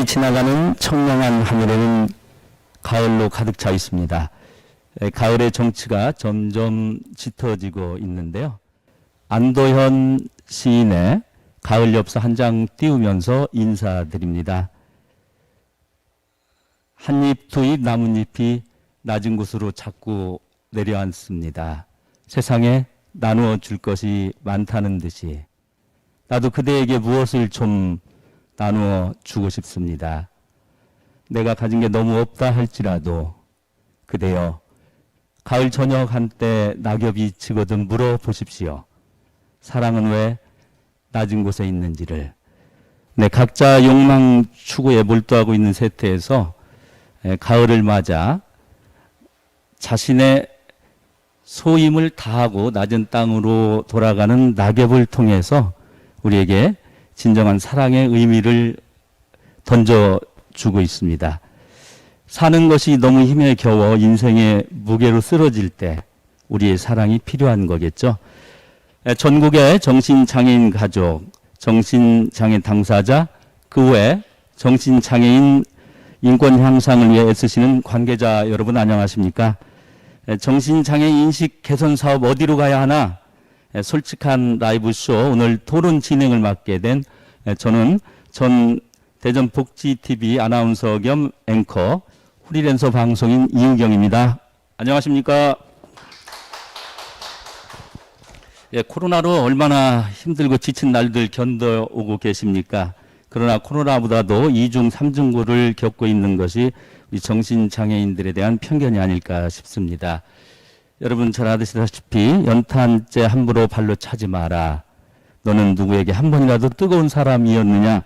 빨리 지나가는 청량한 하늘에는 가을로 가득 차 있습니다. 가을의 정취가 점점 짙어지고 있는데요. 안도현 시인의 가을 엽서 한 장 띄우면서 인사드립니다. 한 잎, 두 잎, 나뭇잎이 낮은 곳으로 자꾸 내려앉습니다. 세상에 나누어 줄 것이 많다는 듯이 나도 그대에게 무엇을 좀 나누어 주고 싶습니다. 내가 가진 게 너무 없다 할지라도 그대여 가을 저녁 한때 낙엽이 지거든 물어보십시오. 사랑은 왜 낮은 곳에 있는지를. 네, 각자 욕망 추구에 몰두하고 있는 세태에서 가을을 맞아 자신의 소임을 다하고 낮은 땅으로 돌아가는 낙엽을 통해서 우리에게 진정한 사랑의 의미를 던져주고 있습니다. 사는 것이 너무 힘에 겨워 인생의 무게로 쓰러질 때 우리의 사랑이 필요한 거겠죠. 전국의 정신장애인 가족, 정신장애 당사자, 그 외 정신장애인 인권 향상을 위해 애쓰시는 관계자 여러분 안녕하십니까? 정신장애 인식 개선 사업 어디로 가야 하나? 솔직한 라이브 쇼 오늘 토론 진행을 맡게 된 저는 전 대전복지TV 아나운서 겸 앵커 프리랜서 방송인 이은경입니다. 안녕하십니까? 코로나로 얼마나 힘들고 지친 날들 견뎌오고 계십니까? 그러나 코로나보다도 2중, 3중고를 겪고 있는 것이 우리 정신장애인들에 대한 편견이 아닐까 싶습니다. 여러분 잘 아시다시피 연탄재 함부로 발로 차지 마라. 너는 누구에게 한 번이라도 뜨거운 사람이었느냐.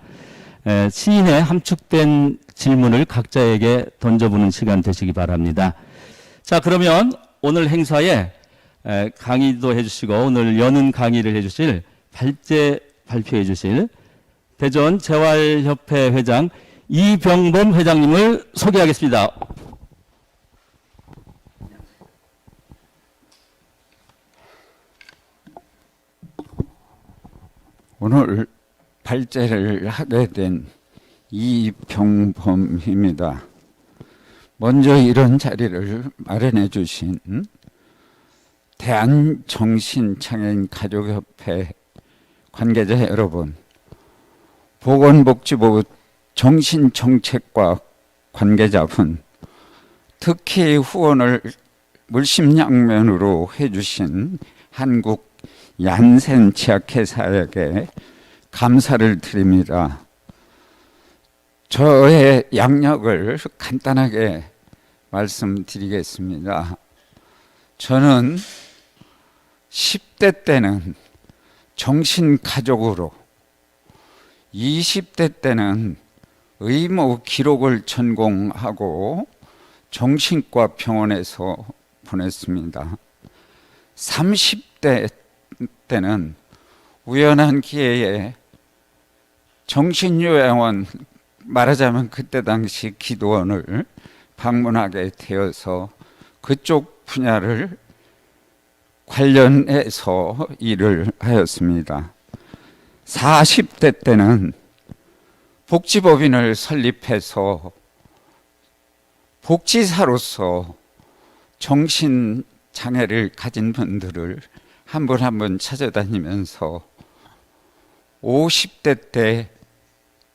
시인의 함축된 질문을 각자에게 던져보는 시간 되시기 바랍니다. 자, 그러면 오늘 행사에 강의도 해주시고 오늘 여는 강의를 해주실 발제 발표해 주실 대전 재활협회 회장 이병범 회장님을 소개하겠습니다. 오늘 발제를 하게 된 이병범입니다. 먼저 이런 자리를 마련해 주신 대한정신장애인 가족협회 관계자 여러분, 보건복지부 정신정책과 관계자분, 특히 후원을 물심양면으로 해주신 한국 얀센 치약회사에게 감사를 드립니다. 저의 양력을 간단하게 말씀드리겠습니다. 저는 10대 때는 정신가족으로, 20대 때는 의무 기록을 전공하고 정신과 병원에서 보냈습니다. 30대 때는 우연한 기회에 정신요양원, 말하자면 그때 당시 기도원을 방문하게 되어서 그쪽 분야를 관련해서 일을 하였습니다. 40대 때는 복지법인을 설립해서 복지사로서 정신장애를 가진 분들을 한 분 한 분 찾아다니면서 50대 때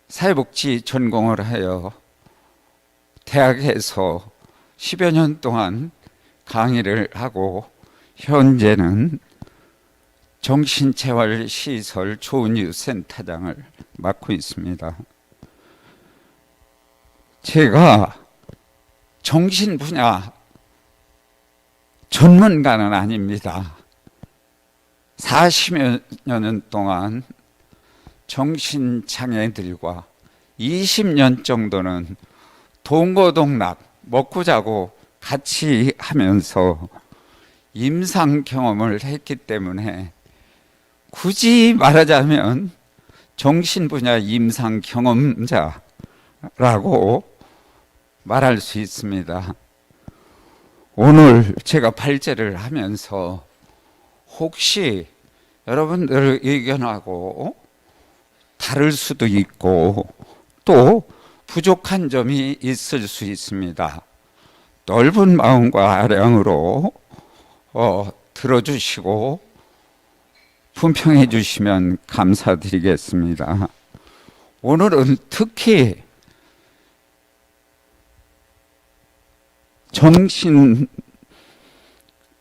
사회복지 전공을 하여 대학에서 10여 년 동안 강의를 하고 현재는 정신재활시설 좋은이웃센터장을 맡고 있습니다. 제가 정신 분야 전문가는 아닙니다. 40여 년 동안 정신장애인들과 20년 정도는 동거동락, 먹고 자고 같이 하면서 임상 경험을 했기 때문에 굳이 말하자면 정신 분야 임상 경험자라고 말할 수 있습니다. 오늘 제가 발제를 하면서 혹시 여러분들 의견하고 다를 수도 있고 또 부족한 점이 있을 수 있습니다. 넓은 마음과 아량으로 들어주시고 품평해 주시면 감사드리겠습니다. 오늘은 특히 정신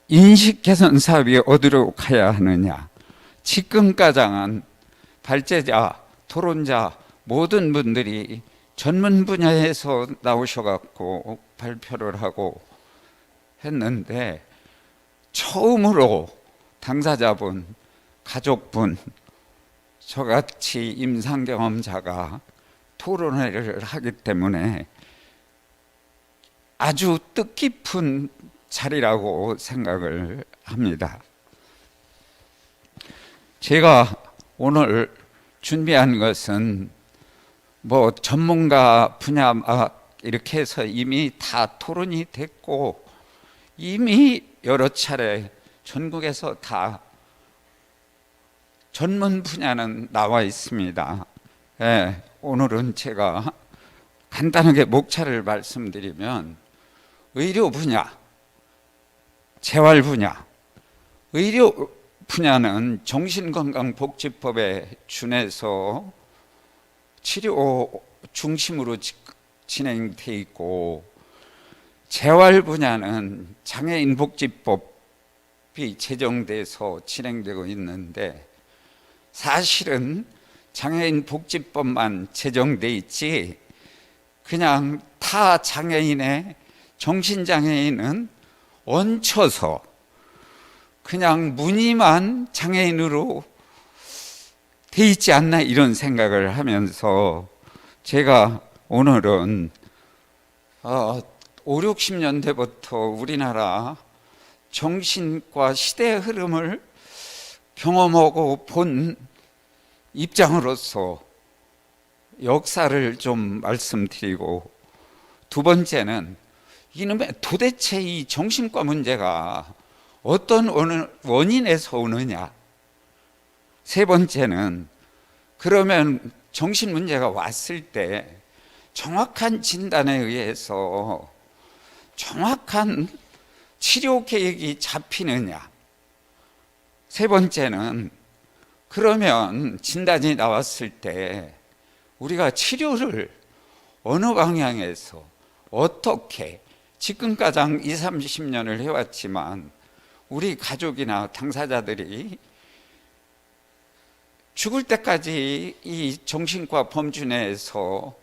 인식 개선 사업이 어디로 가야 하느냐, 직근가장은 발제자, 토론자 모든 분들이 전문 분야에서 나오셔갖고 발표를 하고 했는데, 처음으로 당사자분, 가족분, 저같이 임상 경험자가 토론회를 하기 때문에 아주 뜻깊은 자리라고 생각을 합니다. 제가 오늘 준비한 것은 뭐 전문가 분야 이렇게 해서 이미 다 토론이 됐고, 이미 여러 차례 전국에서 다 전문 분야는 나와 있습니다. 오늘은 제가 간단하게 목차를 말씀드리면, 의료 분야, 재활 분야, 의료 분야는 정신건강복지법에 준해서 치료 중심으로 진행돼 있고, 재활 분야는 장애인복지법이 제정돼서 진행되고 있는데, 사실은 장애인복지법만 제정돼 있지 그냥 타 장애인의 정신장애인은 얹혀서 그냥 무늬만 장애인으로 돼 있지 않나, 이런 생각을 하면서 제가 오늘은 5, 60년대부터 우리나라 정신과 시대의 흐름을 경험하고 본 입장으로서 역사를 좀 말씀드리고, 두 번째는 이놈의 도대체 이 정신과 문제가 어떤 원인에서 오느냐, 세 번째는 그러면 정신 문제가 왔을 때 정확한 진단에 의해서 정확한 치료 계획이 잡히느냐, 세 번째는 그러면 진단이 나왔을 때 우리가 치료를 어느 방향에서 어떻게, 지금가장 20, 30년을 해왔지만 우리 가족이나 당사자들이 죽을 때까지 이 정신과 범주 내에서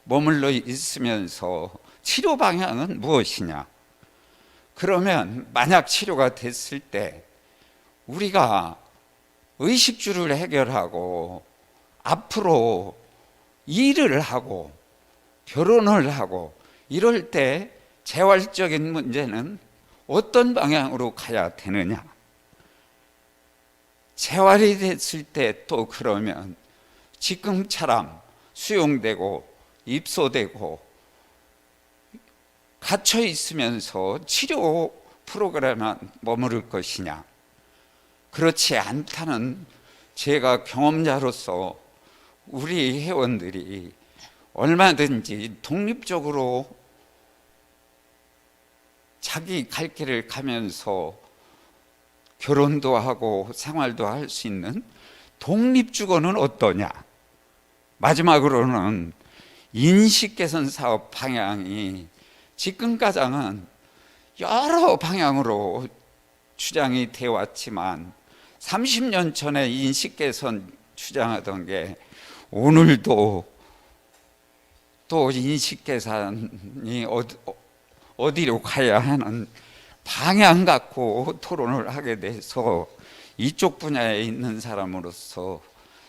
머물러 있으면서 치료 방향은 무엇이냐, 그러면 만약 치료가 됐을 때 우리가 의식주를 해결하고 앞으로 일을 하고 결혼을 하고 이럴 때 재활적인 문제는 어떤 방향으로 가야 되느냐, 재활이 됐을 때 또 그러면 지금처럼 수용되고 입소되고 갇혀 있으면서 치료 프로그램만 머무를 것이냐, 그렇지 않다는 제가 경험자로서 우리 회원들이 얼마든지 독립적으로 자기 갈 길을 가면서 결혼도 하고 생활도 할 수 있는 독립주거는 어떠냐, 마지막으로는 인식개선 사업 방향이 지금가장은 여러 방향으로 주장이 되어 왔지만 30년 전에 인식개선 주장하던 게 오늘도 또 인식개선이 어디로 가야 하는 방향 갖고 토론을 하게 돼서 이쪽 분야에 있는 사람으로서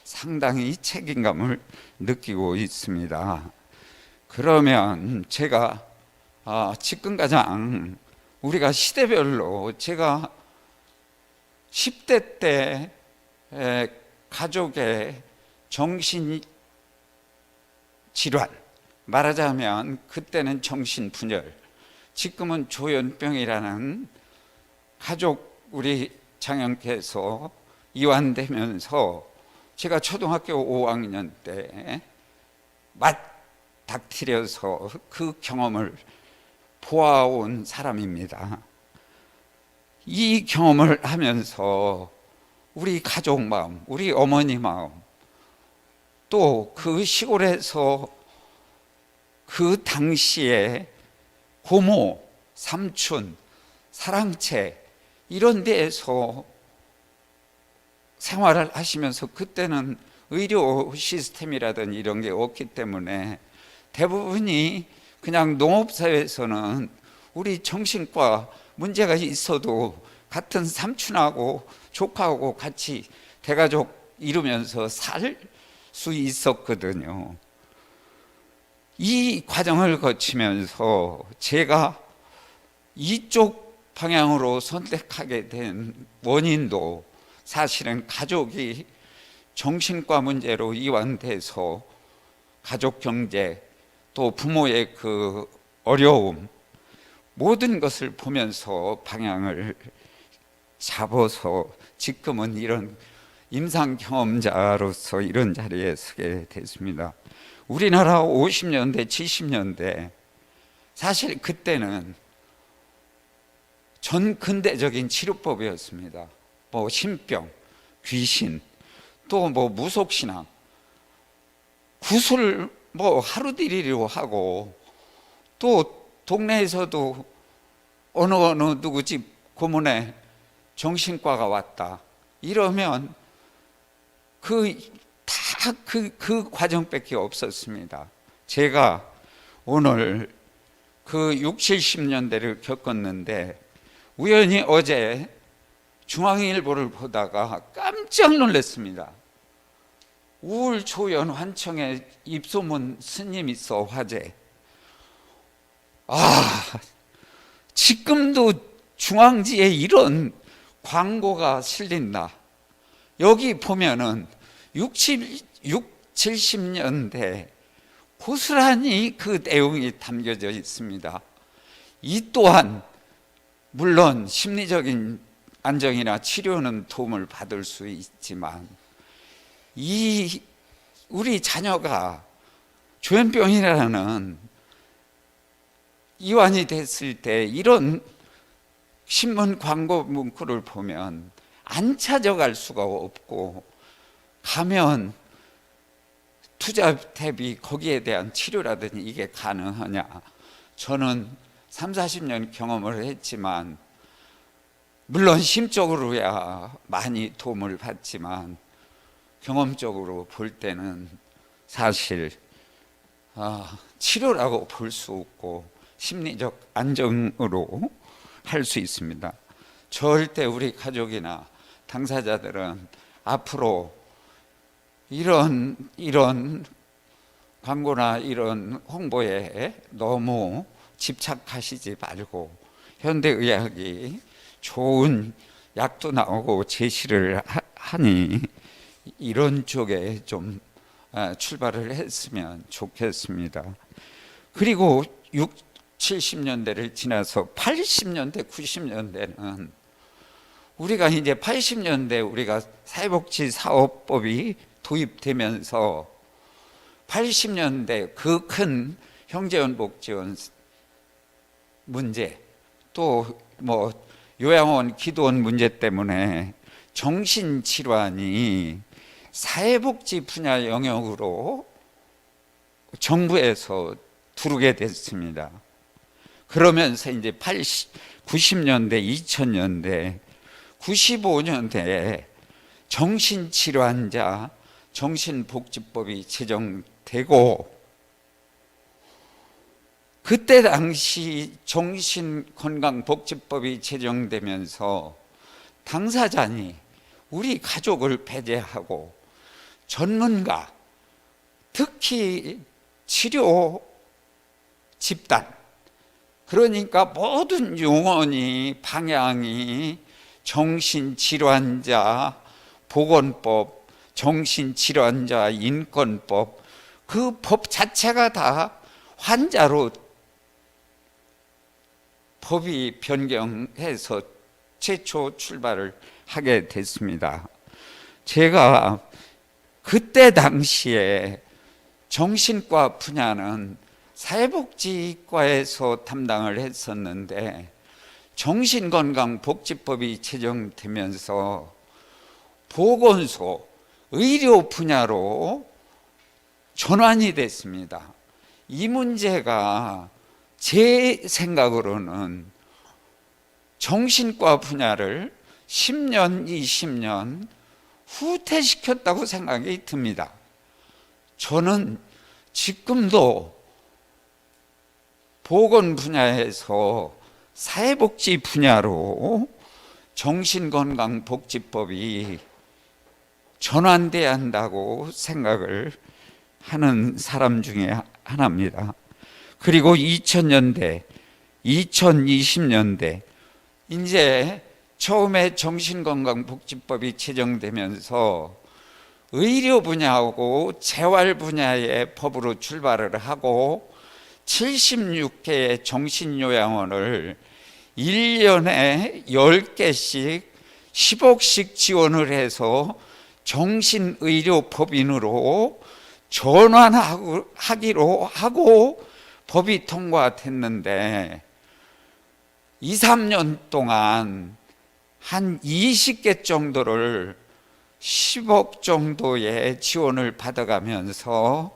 상당히 책임감을 느끼고 있습니다. 그러면 제가 지금가장 우리가 시대별로, 제가 10대 때 가족의 정신질환, 말하자면 그때는 정신분열, 지금은 조현병이라는 가족, 우리 장영께서 이완되면서 제가 초등학교 5학년 때 닥트려서 그 경험을 보아온 사람입니다. 이 경험을 하면서 우리 가족 마음, 우리 어머니 마음, 또 그 시골에서 그 당시에 고모, 삼촌, 사랑채 이런 데에서 생활을 하시면서, 그때는 의료 시스템이라든 이런 게 없기 때문에 대부분이 그냥 농업사회에서는 우리 정신과 문제가 있어도 같은 삼촌하고 조카하고 같이 대가족 이루면서 살 수 있었거든요. 이 과정을 거치면서 제가 이쪽 방향으로 선택하게 된 원인도 사실은 가족이 정신과 문제로 이완돼서 가족 경제, 또 부모의 그 어려움, 모든 것을 보면서 방향을 잡아서 지금은 이런 임상 경험자로서 이런 자리에 서게 됐습니다. 우리나라 50년대, 70년대, 사실 그때는 전 근대적인 치료법이었습니다. 뭐 신병, 귀신, 또 뭐 무속신앙, 구슬 뭐 하루들이로 하고, 또 동네에서도 어느 누구 집 고문에 정신과가 왔다 이러면 그 과정밖에 없었습니다. 제가 오늘 그 60, 70년대를 겪었는데 우연히 어제 중앙일보를 보다가 깜짝 놀랐습니다. 우울초연 환청에 입소문 스님 있어 화제. 지금도 중앙지에 이런 광고가 실린다. 여기 보면은 60, 70년대 고스란히 그 내용이 담겨져 있습니다. 이 또한 물론 심리적인 안정이나 치료는 도움을 받을 수 있지만, 우리 자녀가 조현병이라는 이완이 됐을 때 이런 신문 광고 문구를 보면 안 찾아갈 수가 없고, 가면 투자 대비 거기에 대한 치료라든지 이게 가능하냐. 저는 3, 40년 경험을 했지만, 물론 심적으로야 많이 도움을 받지만 경험적으로 볼 때는 사실 치료라고 볼 수 없고 심리적 안정으로 할 수 있습니다. 절대 우리 가족이나 당사자들은 앞으로 이런 광고나 이런 홍보에 너무 집착하시지 말고, 현대의학이 좋은 약도 나오고 제시를 하니 이런 쪽에 좀 출발을 했으면 좋겠습니다. 그리고 6, 70년대를 지나서 80년대, 90년대는 우리가 이제 80년대 우리가 사회복지사업법이 도입되면서 80년대 그 큰 형제원복 지원 문제, 또 뭐 요양원, 기도원 문제 때문에 정신질환이 사회복지 분야 영역으로 정부에서 두르게 됐습니다. 그러면서 이제 90년대, 2000년대, 95년대에 정신질환자 정신복지법이 제정되고, 그때 당시 정신건강복지법이 제정되면서 당사자니 우리 가족을 배제하고 전문가, 특히 치료 집단, 그러니까 모든 용어니 방향이 정신질환자 보건법, 정신질환자 인권법, 그 법 자체가 다 환자로 법이 변경해서 최초 출발을 하게 됐습니다. 제가 그때 당시에 정신과 분야는 사회복지과에서 담당을 했었는데 정신건강복지법이 제정되면서 보건소, 의료 분야로 전환이 됐습니다. 이 문제가 제 생각으로는 정신과 분야를 10년, 20년 후퇴시켰다고 생각이 듭니다. 저는 지금도 보건 분야에서 사회복지 분야로 정신건강복지법이 전환돼야 한다고 생각을 하는 사람 중에 하나입니다. 그리고 2000년대, 2020년대 이제 처음에 정신건강복지법이 제정되면서 의료 분야하고 재활 분야의 법으로 출발을 하고 76개의 정신요양원을 1년에 10개씩 10억씩 지원을 해서 정신의료법인으로 전환하기로 하고 법이 통과됐는데 2, 3년 동안 한 20개 정도를 10억 정도의 지원을 받아가면서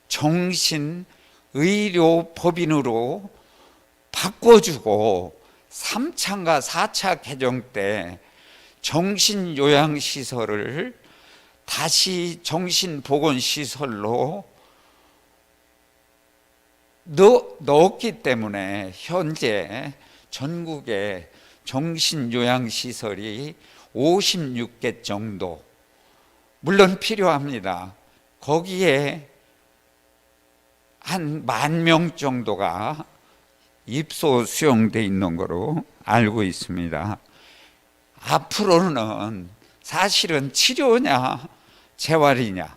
정신의료법인으로 바꿔주고 3차인가 4차 개정 때 정신요양시설을 다시 정신보건시설로 넣었기 때문에 현재 전국에 정신요양시설이 56개 정도 물론 필요합니다. 거기에 한 10,000명 정도가 입소 수용돼 있는 거로 알고 있습니다. 앞으로는 사실은 치료냐 재활이냐,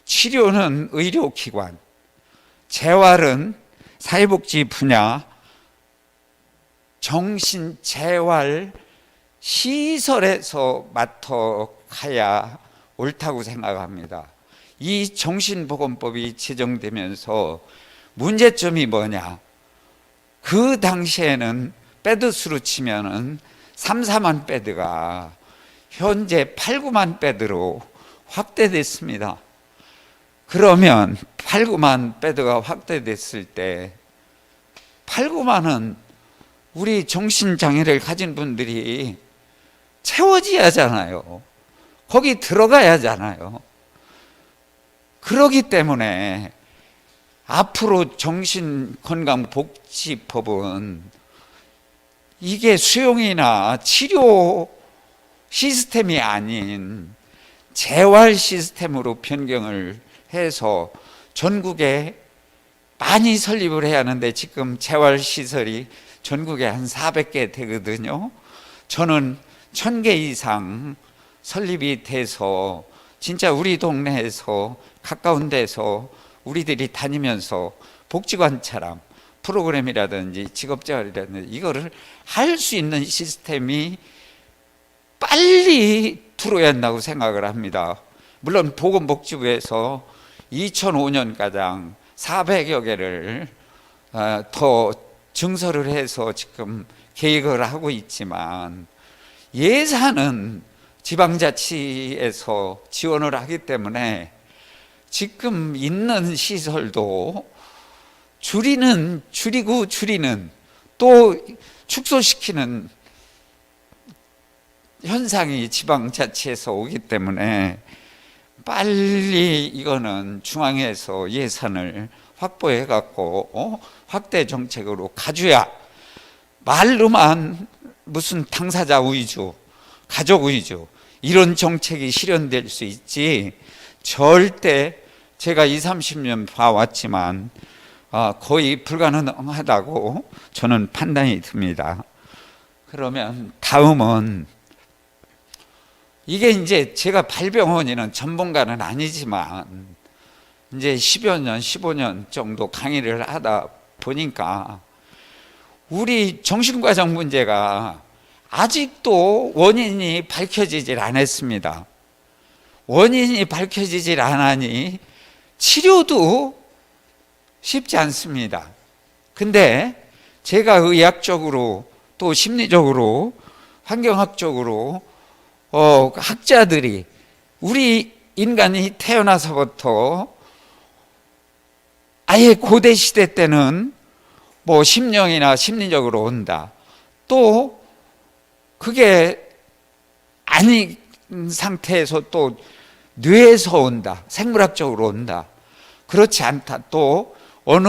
치료는 의료기관, 재활은 사회복지 분야, 정신재활 시설에서 맡아가야 옳다고 생각합니다. 이 정신보건법이 제정되면서 문제점이 뭐냐? 그 당시에는 베드 수로 치면은 3, 4만 베드가 현재 8, 9만 베드로 확대됐습니다. 그러면 8, 9만 베드가 확대됐을 때 8, 9만은 우리 정신장애를 가진 분들이 채워져야 하잖아요. 거기 들어가야 하잖아요. 그러기 때문에 앞으로 정신건강복지법은 이게 수용이나 치료 시스템이 아닌 재활 시스템으로 변경을 해서 전국에 많이 설립을 해야 하는데 지금 재활시설이 전국에 한 400개 되거든요. 저는 1000개 이상 설립이 돼서 진짜 우리 동네에서 가까운 데서 우리들이 다니면서 복지관처럼 프로그램이라든지 직업재활이라든지 이거를 할 수 있는 시스템이 빨리 들어야 한다고 생각을 합니다. 물론 보건복지부에서 2005년가량 400여 개를 더 증설을 해서 지금 계획을 하고 있지만 예산은 지방자치에서 지원을 하기 때문에 지금 있는 시설도 줄이고 또 축소시키는 현상이 지방자치에서 오기 때문에 빨리 이거는 중앙에서 예산을 확보해 갖고 확대 정책으로 가줘야 말로만 무슨 당사자 위주, 가족 위주 이런 정책이 실현될 수 있지 절대 제가 20, 30년 봐왔지만 거의 불가능하다고 저는 판단이 듭니다. 그러면 다음은 이게 이제 제가 발병원에는 전문가는 아니지만 이제 10여 년, 15년 정도 강의를 하다 보니까 우리 정신과정 문제가 아직도 원인이 밝혀지질 않았습니다. 원인이 밝혀지질 않으니 치료도 쉽지 않습니다. 근데 제가 의학적으로 또 심리적으로 환경학적으로 학자들이 우리 인간이 태어나서부터 아예 고대 시대 때는 뭐 심령이나 심리적으로 온다. 또 그게 아닌 상태에서 또 뇌에서 온다. 생물학적으로 온다. 그렇지 않다. 또 어느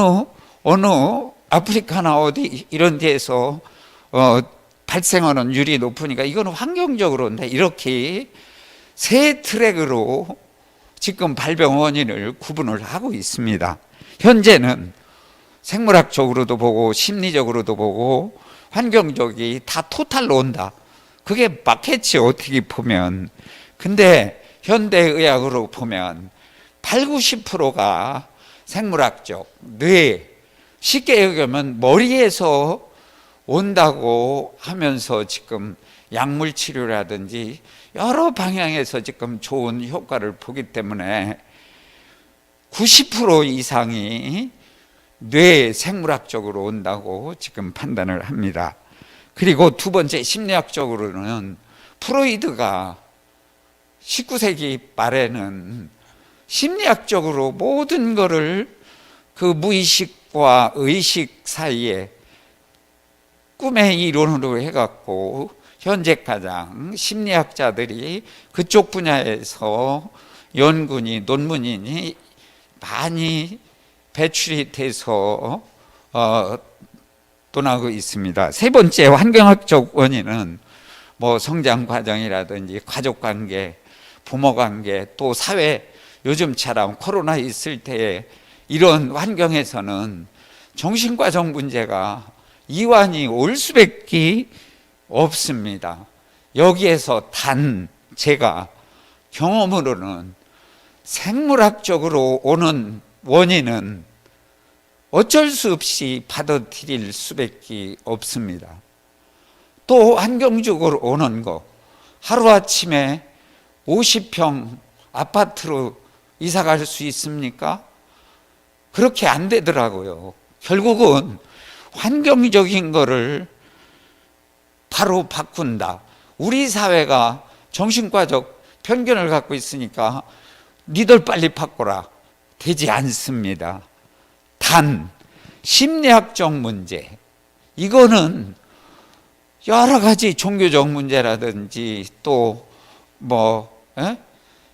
아프리카나 어디 이런 데에서 발생하는 율이 높으니까 이거는 환경적으로 온다. 이렇게 세 트랙으로 지금 발병 원인을 구분을 하고 있습니다. 현재는 생물학적으로도 보고 심리적으로도 보고 환경적이 다 토탈로 온다. 그게 맞겠지 어떻게 보면. 근데 현대의학으로 보면 8, 90%가 생물학적, 뇌, 쉽게 얘기하면 머리에서 온다고 하면서 지금 약물 치료라든지 여러 방향에서 지금 좋은 효과를 보기 때문에 90% 이상이 뇌 생물학적으로 온다고 지금 판단을 합니다. 그리고 두 번째 심리학적으로는 프로이드가 19세기 말에는 심리학적으로 모든 것을 그 무의식과 의식 사이에 꿈의 이론으로 해갖고 현재 가장 심리학자들이 그쪽 분야에서 연구니 논문이니 많이 배출이 돼서 논하고 있습니다. 세 번째 환경학적 원인은 뭐 성장 과정이라든지 가족 관계, 부모 관계, 또 사회, 요즘처럼 코로나 있을 때에 이런 환경에서는 정신과적 문제가 이완이 올 수밖에 없습니다. 여기에서 단 제가 경험으로는 생물학적으로 오는 원인은 어쩔 수 없이 받아들일 수밖에 없습니다. 또 환경적으로 오는 거, 하루아침에 50평 아파트로 이사 갈 수 있습니까? 그렇게 안 되더라고요. 결국은 환경적인 거를 바로 바꾼다. 우리 사회가 정신과적 편견을 갖고 있으니까 니들 빨리 바꿔라. 되지 않습니다. 단 심리학적 문제, 이거는 여러 가지 종교적 문제라든지 또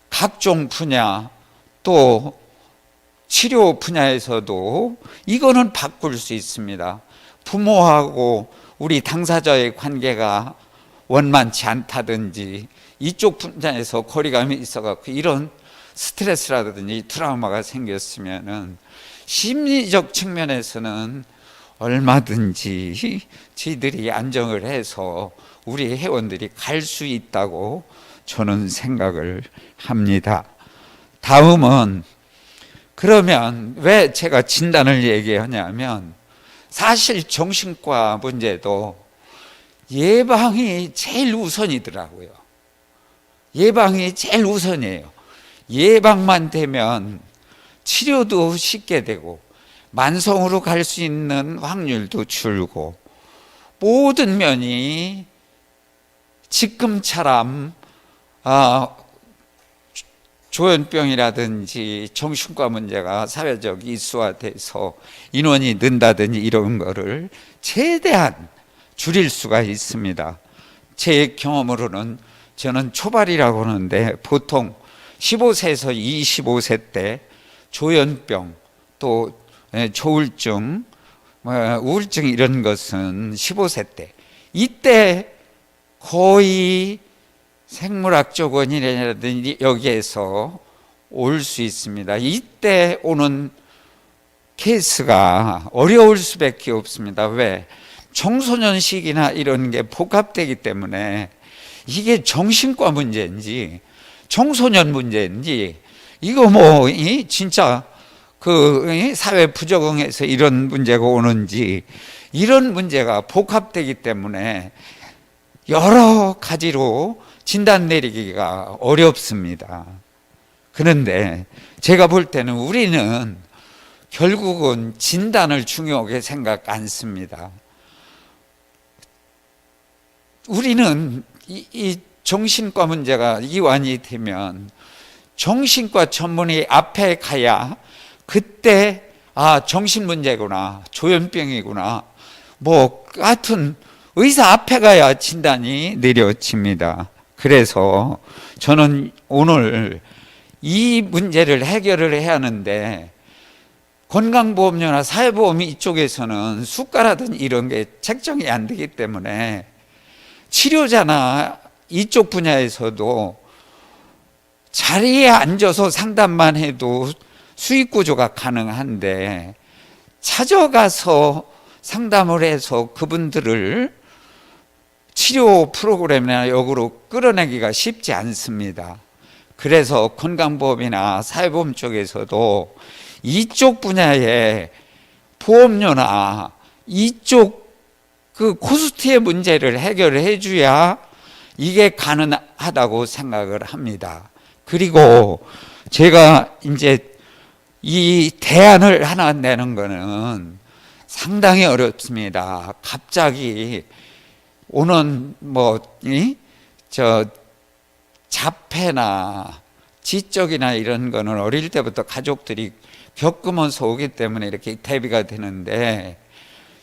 각종 분야, 또 치료 분야에서도 이거는 바꿀 수 있습니다. 부모하고 우리 당사자의 관계가 원만치 않다든지 이쪽 분야에서 거리감이 있어갖고 이런 스트레스라든지 트라우마가 생겼으면은 심리적 측면에서는 얼마든지 저희들이 안정을 해서 우리 회원들이 갈 수 있다고 저는 생각을 합니다. 다음은 그러면 왜 제가 진단을 얘기하냐면 사실 정신과 문제도 예방이 제일 우선이더라고요. 예방이 제일 우선이에요. 예방만 되면 치료도 쉽게 되고 만성으로 갈 수 있는 확률도 줄고 모든 면이 지금처럼 조현병이라든지 정신과 문제가 사회적 이슈화돼서 인원이 는다든지 이런 거를 최대한 줄일 수가 있습니다. 제 경험으로는 저는 초발이라고 하는데 보통 15세에서 25세 때 조현병 또 조울증, 우울증 이런 것은 15세 때 이때 거의 생물학적 원인이라든지 여기에서 올 수 있습니다. 이때 오는 케이스가 어려울 수밖에 없습니다. 왜? 청소년식이나 이런 게 복합되기 때문에 이게 정신과 문제인지 청소년 문제인지 이거 진짜 그 사회 부적응해서 이런 문제가 오는지 이런 문제가 복합되기 때문에 여러 가지로 진단 내리기가 어렵습니다. 그런데 제가 볼 때는 우리는 결국은 진단을 중요하게 생각 안 씁니다. 우리는 이 정신과 문제가 이완이 되면 정신과 전문의 앞에 가야 그때 정신 문제구나, 조현병이구나, 뭐 같은 의사 앞에 가야 진단이 내려집니다. 그래서 저는 오늘 이 문제를 해결을 해야 하는데, 건강보험료나 사회보험 이쪽에서는 수가라든 이런 게 책정이 안 되기 때문에 치료자나 이쪽 분야에서도 자리에 앉아서 상담만 해도 수익 구조가 가능한데, 찾아가서 상담을 해서 그분들을 치료 프로그램이나 역으로 끌어내기가 쉽지 않습니다. 그래서 건강보험이나 사회보험 쪽에서도 이쪽 분야의 보험료나 이쪽 그 코스트의 문제를 해결해 줘야 이게 가능하다고 생각을 합니다. 그리고 제가 이제 이 대안을 하나 내는 거는 상당히 어렵습니다. 갑자기 오는 자폐나 지적이나 이런 거는 어릴 때부터 가족들이 겪으면서 오기 때문에 이렇게 대비가 되는데,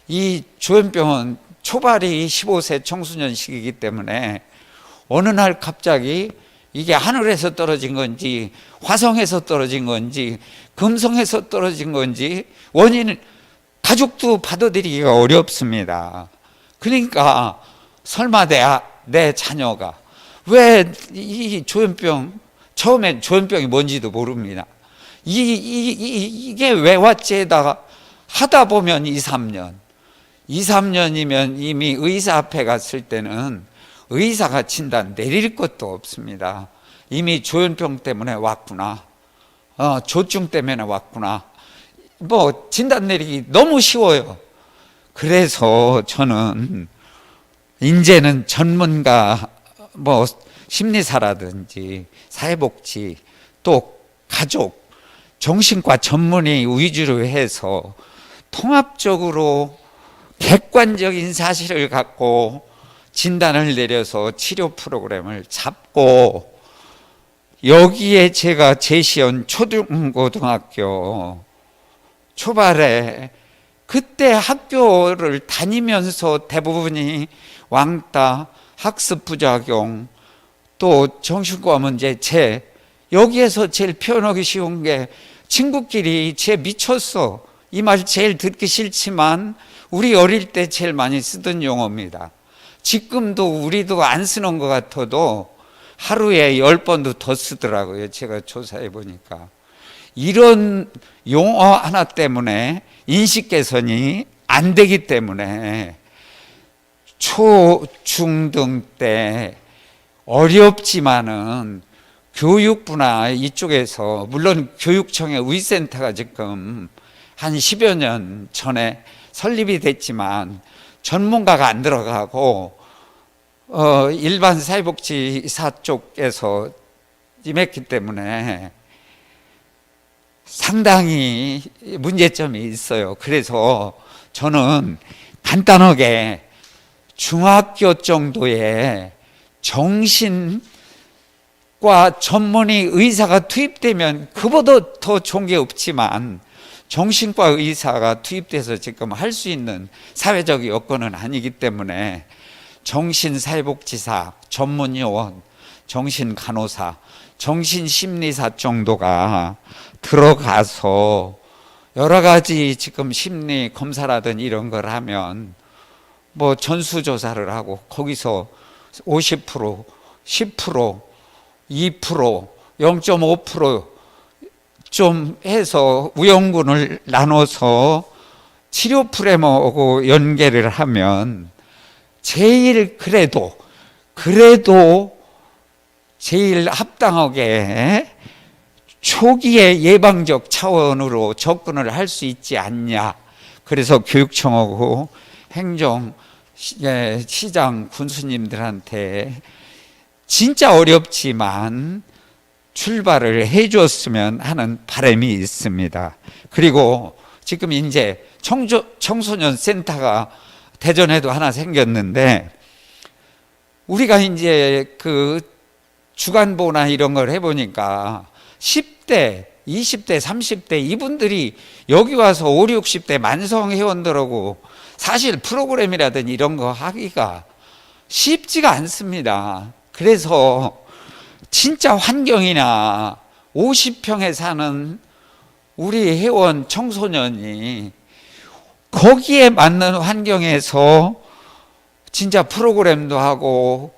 이 조현병은 초발이 15세 청소년 시기이기 때문에 어느 날 갑자기 이게 하늘에서 떨어진 건지 화성에서 떨어진 건지 금성에서 떨어진 건지 원인은 가족도 받아들이기가 어렵습니다. 그러니까 설마 내 자녀가 왜 이 조현병, 처음엔 조현병이 뭔지도 모릅니다. 이게 왜 왔지에다가 하다 보면 2, 3년이면 이미 의사 앞에 갔을 때는 의사가 진단 내릴 것도 없습니다. 이미 조현병 때문에 왔구나, 조증 때문에 왔구나, 진단 내리기 너무 쉬워요. 그래서 저는 이제는 전문가, 심리사라든지 사회복지, 또 가족, 정신과 전문의 위주로 해서 통합적으로 객관적인 사실을 갖고 진단을 내려서 치료 프로그램을 잡고, 여기에 제가 제시한 초중고등학교 초발에 그때 학교를 다니면서 대부분이 왕따, 학습 부작용, 또 정신과 문제, 여기에서 제일 표현하기 쉬운 게 친구끼리 쟤 미쳤어, 이 말 제일 듣기 싫지만 우리 어릴 때 제일 많이 쓰던 용어입니다. 지금도 우리도 안 쓰는 것 같아도 하루에 10번도 더 쓰더라고요. 제가 조사해 보니까. 이런 용어 하나 때문에 인식 개선이 안 되기 때문에 초, 중 등 때 어렵지만은 교육부나 이쪽에서, 물론 교육청의 우위센터가 지금 한 10여 년 전에 설립이 됐지만 전문가가 안 들어가고 일반 사회복지사 쪽에서 임했기 때문에 상당히 문제점이 있어요. 그래서 저는 간단하게 중학교 정도의 정신과 전문의 의사가 투입되면, 그보다 더 좋은 게 없지만 정신과 의사가 투입돼서 지금 할 수 있는 사회적 여건은 아니기 때문에 정신사회복지사, 전문요원, 정신간호사, 정신심리사 정도가 들어가서 여러 가지 지금 심리 검사라든 이런 걸 하면 전수조사를 하고 거기서 50%, 10%, 2%, 0.5% 좀 해서 우영군을 나눠서 치료 프레임하고 연계를 하면 제일 그래도 제일 합당하게 초기에 예방적 차원으로 접근을 할 수 있지 않냐. 그래서 교육청하고 행정, 시장, 군수님들한테 진짜 어렵지만 출발을 해 줬으면 하는 바람이 있습니다. 그리고 지금 이제 청소년 센터가 대전에도 하나 생겼는데, 우리가 이제 그 주간보나 이런 걸 해보니까 10대, 20대, 30대 이분들이 여기 와서 5, 60대 만성 회원들하고 사실 프로그램이라든지 이런 거 하기가 쉽지가 않습니다. 그래서 진짜 환경이나 50평에 사는 우리 회원 청소년이 거기에 맞는 환경에서 진짜 프로그램도 하고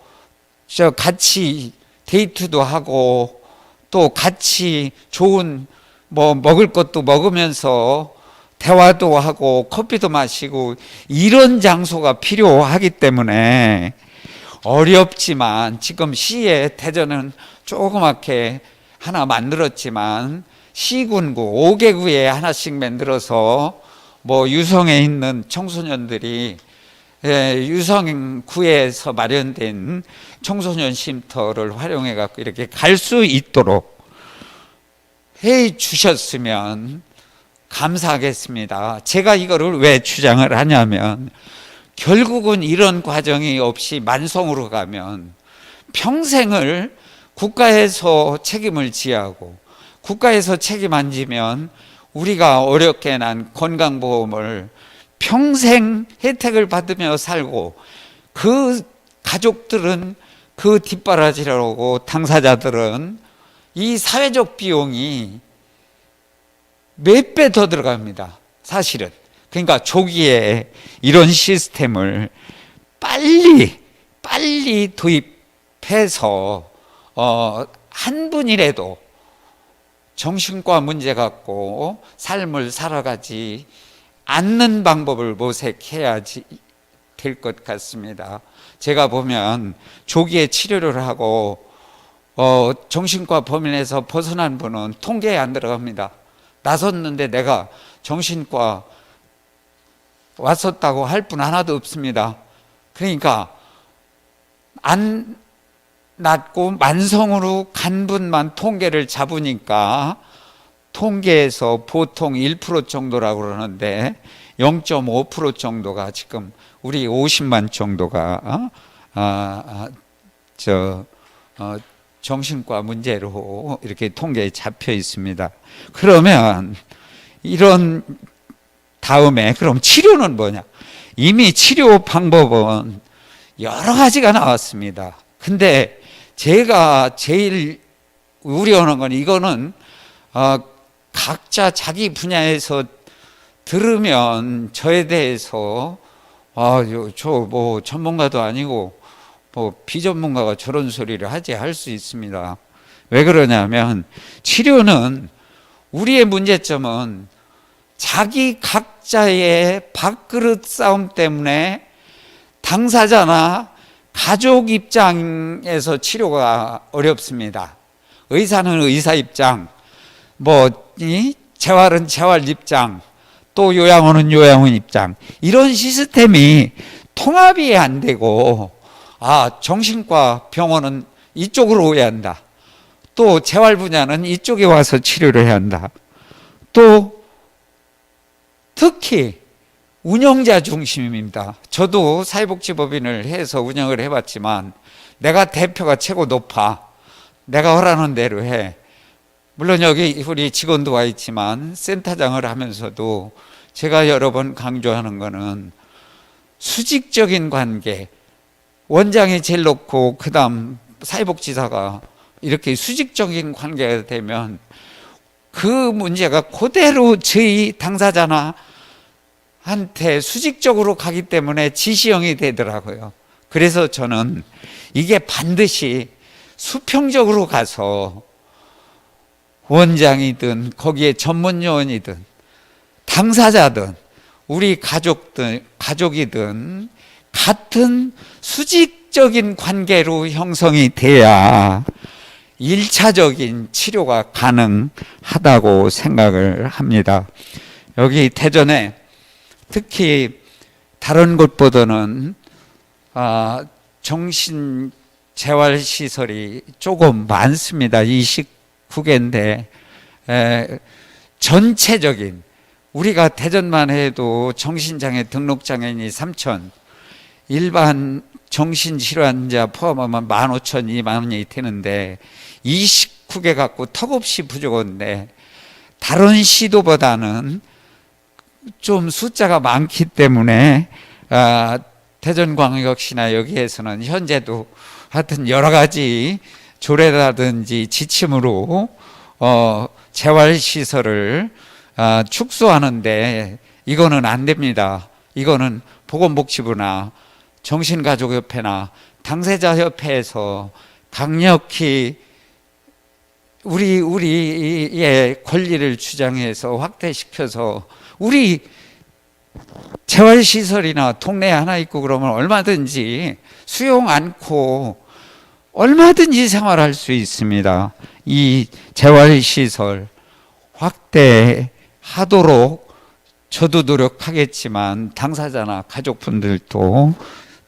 같이 데이트도 하고 또 같이 좋은 뭐 먹을 것도 먹으면서 대화도 하고 커피도 마시고 이런 장소가 필요하기 때문에 어렵지만, 지금 시에 대전은 조그맣게 하나 만들었지만 시군구 5개구에 하나씩 만들어서 뭐 유성에 있는 청소년들이 유성구에서 마련된 청소년 쉼터를 활용해 갖고 이렇게 갈 수 있도록 해 주셨으면 감사하겠습니다. 제가 이거를 왜 주장을 하냐면, 결국은 이런 과정이 없이 만성으로 가면 평생을 국가에서 책임을 지하고, 국가에서 책임 안 지면 우리가 어렵게 난 건강보험을 평생 혜택을 받으며 살고, 그 가족들은 그 뒷바라지라고, 당사자들은 이 사회적 비용이 몇 배 더 들어갑니다, 사실은. 그러니까 조기에 이런 시스템을 빨리 도입해서 한 분이라도 정신과 문제 갖고 삶을 살아가지 않는 방법을 모색해야지 될 것 같습니다. 제가 보면 조기에 치료를 하고 정신과 범인에서 벗어난 분은 통계에 안 들어갑니다. 나섰는데 내가 정신과 왔었다고 할 분 하나도 없습니다. 그러니까 안 낫고 만성으로 간 분만 통계를 잡으니까, 통계에서 보통 1% 정도라고 그러는데 0.5% 정도가 지금 우리 50만 정도가 정신과 문제로 이렇게 통계에 잡혀 있습니다. 그러면 이런 다음에 그럼 치료는 뭐냐? 이미 치료 방법은 여러 가지가 나왔습니다. 근데 제가 제일 우려하는 건, 이거는 각자 자기 분야에서 들으면 저에 대해서 저 뭐 전문가도 아니고 뭐 비전문가가 저런 소리를 하지 할 수 있습니다. 왜 그러냐면, 치료는 우리의 문제점은 자기 각자의 밥그릇 싸움 때문에 당사자나 가족 입장에서 치료가 어렵습니다. 의사는 의사 입장, 재활은 재활 입장, 또 요양원은 요양원 입장, 이런 시스템이 통합이 안 되고, 정신과 병원은 이쪽으로 오야 한다, 또 재활 분야는 이쪽에 와서 치료를 해야 한다, 또 특히 운영자 중심입니다. 저도 사회복지법인을 해서 운영을 해봤지만 내가 대표가 최고 높아, 내가 하라는 대로 해. 물론 여기 우리 직원도 와 있지만 센터장을 하면서도 제가 여러 번 강조하는 거는 수직적인 관계, 원장이 제일 높고 그 다음 사회복지사가 이렇게 수직적인 관계가 되면 그 문제가 그대로 저희 당사자나 한테 수직적으로 가기 때문에 지시형이 되더라고요. 그래서 저는 이게 반드시 수평적으로 가서 원장이든 거기에 전문 요원이든 당사자든 우리 가족이든 같은 수직적인 관계로 형성이 돼야 1차적인 치료가 가능하다고 생각을 합니다. 여기 대전에 특히 다른 곳보다는 정신재활시설이 조금 많습니다. 이식 29개인데 전체적인 우리가 대전만 해도 정신장애 등록장애인이 3천, 일반 정신질환자 포함하면 15,000, 20,000이 되는데 29개 갖고 턱없이 부족한데 다른 시도보다는 좀 숫자가 많기 때문에 대전광역시나 여기에서는 현재도 하여튼 여러 가지 조례라든지 지침으로 재활시설을 축소하는데 이거는 안 됩니다. 이거는 보건복지부나 정신가족협회나 당사자협회에서 강력히 우리의 권리를 주장해서 확대시켜서 우리 재활시설이나 동네에 하나 있고 그러면 얼마든지 수용 않고 얼마든지 생활할 수 있습니다. 이 재활시설 확대하도록 저도 노력하겠지만 당사자나 가족분들도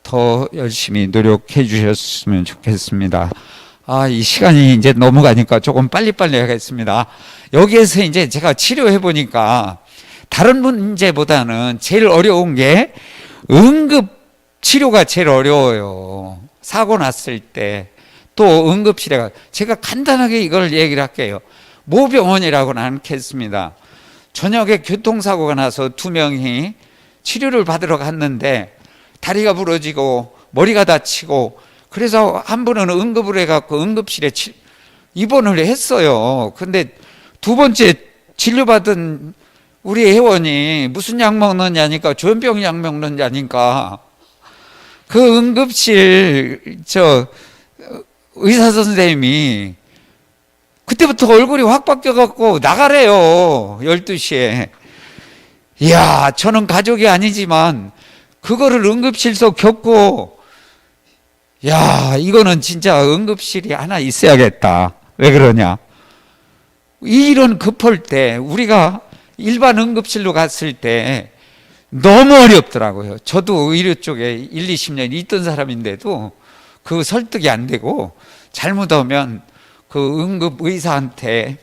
더 열심히 노력해 주셨으면 좋겠습니다. 이 시간이 이제 넘어가니까 조금 빨리빨리 하겠습니다. 여기에서 이제 제가 치료해 보니까 다른 문제보다는 제일 어려운 게 응급 치료가 제일 어려워요. 사고 났을 때 또 응급실에 가 제가 간단하게 이걸 얘기를 할게요. 모병원이라고는 않겠습니다. 저녁에 교통사고가 나서 2명이 치료를 받으러 갔는데 다리가 부러지고 머리가 다치고 그래서 한 분은 응급을 해갖고 응급실에 입원을 했어요. 근데 두 번째 진료받은 우리 회원이 무슨 약 먹느냐니까 조현병 약 먹느냐니까 그 응급실 의사 선생님이 그때부터 얼굴이 확 바뀌어갖고 나가래요. 12시에. 이야, 저는 가족이 아니지만 그거를 응급실에서 겪고 야, 이거는 진짜 응급실이 하나 있어야겠다. 왜 그러냐? 이런 급할 때 우리가 일반 응급실로 갔을 때 너무 어렵더라고요. 저도 의료 쪽에 1, 20년 있던 사람인데도 그 설득이 안 되고 잘못하면 그 응급 의사한테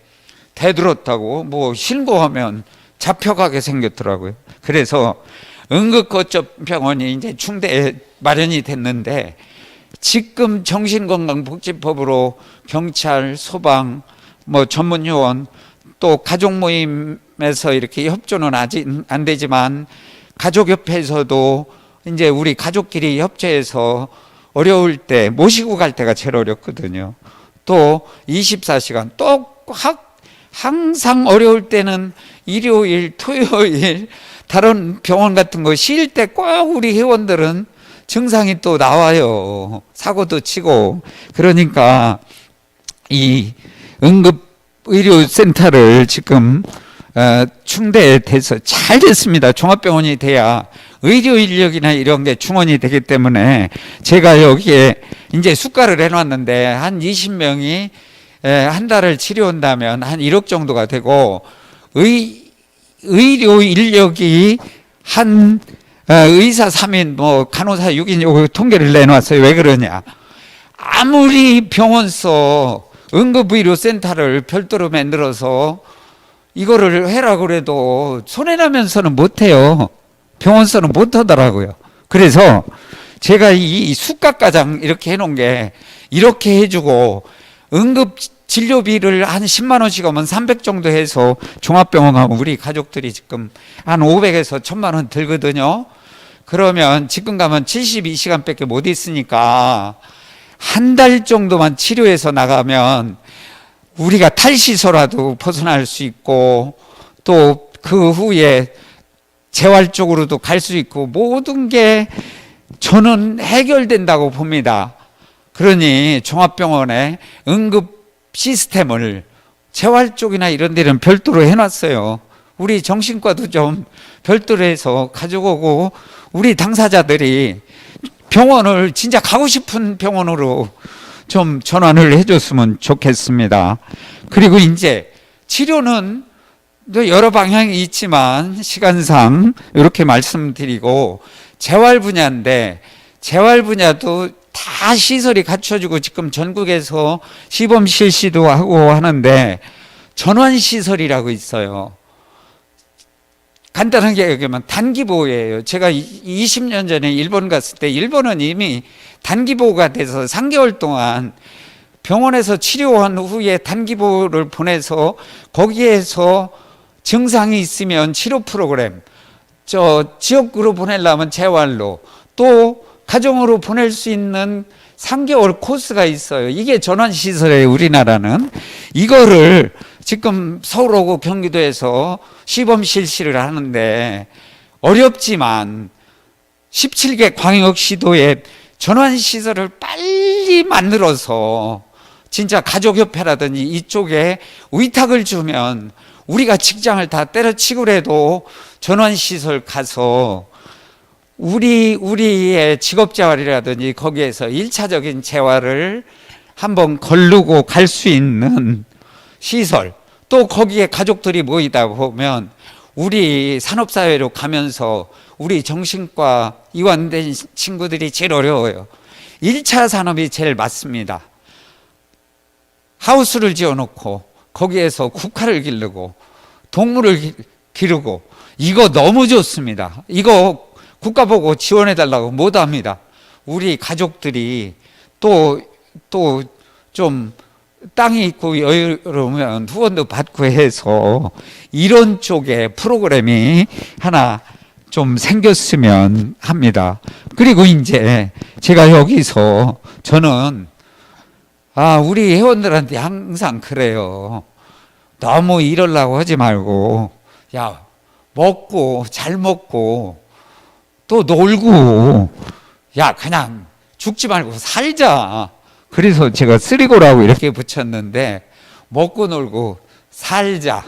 대들었다고 뭐 신고하면 잡혀가게 생겼더라고요. 그래서 응급거점병원이 이제 충대에 마련이 됐는데 지금 정신건강복지법으로 경찰, 소방, 뭐 전문요원 또 가족 모임에서 이렇게 협조는 아직 안 되지만 가족협회에서도 이제 우리 가족끼리 협조해서 어려울 때 모시고 갈 때가 제일 어렵거든요. 또 24시간 또 항상 어려울 때는 일요일, 토요일 다른 병원 같은 거 쉴 때 꼭 우리 회원들은 증상이 또 나와요. 사고도 치고. 그러니까 이 응급의료센터를 지금 충대에 돼서 잘 됐습니다. 종합병원이 돼야 의료 인력이나 이런 게 충원이 되기 때문에 제가 여기에 이제 수가를 해놨는데 한 20명이 한 달을 치료한다면 한 1억 정도가 되고 의료 인력이 한 의사 3인 뭐 간호사 6인 요거 통계를 내놨어요. 왜 그러냐? 아무리 병원서 응급의료센터를 별도로 만들어서 이거를 해라 그래도 손해나면서는 못해요. 병원서는 못하더라고요. 그래서 제가 이 수가가장 이렇게 해놓은 게 이렇게 해주고 응급 진료비를 한 10만 원씩 하면 300 정도 해서 종합병원 가면 우리 가족들이 지금 한 500에서 1000만 원 들거든요. 그러면 지금 가면 72시간밖에 못 있으니까 한 달 정도만 치료해서 나가면 우리가 탈시서라도 벗어날 수 있고 또 그 후에 재활 쪽으로도 갈 수 있고 모든 게 저는 해결된다고 봅니다. 그러니 종합병원에 응급 시스템을 재활 쪽이나 이런 데는 별도로 해놨어요. 우리 정신과도 좀 별도로 해서 가져오고 우리 당사자들이 병원을 진짜 가고 싶은 병원으로 좀 전환을 해줬으면 좋겠습니다. 그리고 이제 치료는 여러 방향이 있지만 시간상 이렇게 말씀드리고 재활 분야인데 재활 분야도 다 시설이 갖춰지고 지금 전국에서 시범 실시도 하고 하는데 전원시설이라고 있어요. 간단하게 얘기하면 단기보호예요. 제가 20년 전에 일본 갔을 때 일본은 이미 단기보호가 돼서 3개월 동안 병원에서 치료한 후에 단기보호를 보내서 거기에서 증상이 있으면 치료 프로그램, 지역으로 보내려면 재활로, 또 가정으로 보낼 수 있는 3개월 코스가 있어요. 이게 전원시설이에요, 우리나라는. 이거를 지금 서울하고 경기도에서 시범 실시를 하는데 어렵지만 17개 광역시도에 전원시설을 빨리 만들어서 진짜 가족협회라든지 이쪽에 위탁을 주면 우리가 직장을 다 때려치고라도 전원시설 가서 우리의 직업재활이라든지 거기에서 1차적인 재활을 한번 거르고 갈 수 있는 시설, 또 거기에 가족들이 모이다 보면 우리 산업사회로 가면서 우리 정신과 이완된 친구들이 제일 어려워요. 1차 산업이 제일 맞습니다. 하우스를 지어놓고 거기에서 국화를 기르고 동물을 기르고, 이거 너무 좋습니다. 이거 국가 보고 지원해달라고 못합니다. 우리 가족들이 또 좀 땅이 있고 여유로우면 후원도 받고 해서 이런 쪽에 프로그램이 하나 좀 생겼으면 합니다. 그리고 이제 제가 여기서 저는 우리 회원들한테 항상 그래요. 너무 이러려고 하지 말고, 야, 먹고 잘 먹고 또 놀고, 야, 그냥 죽지 말고 살자. 그래서 제가 쓰리고라고 이렇게 붙였는데, 먹고 놀고 살자,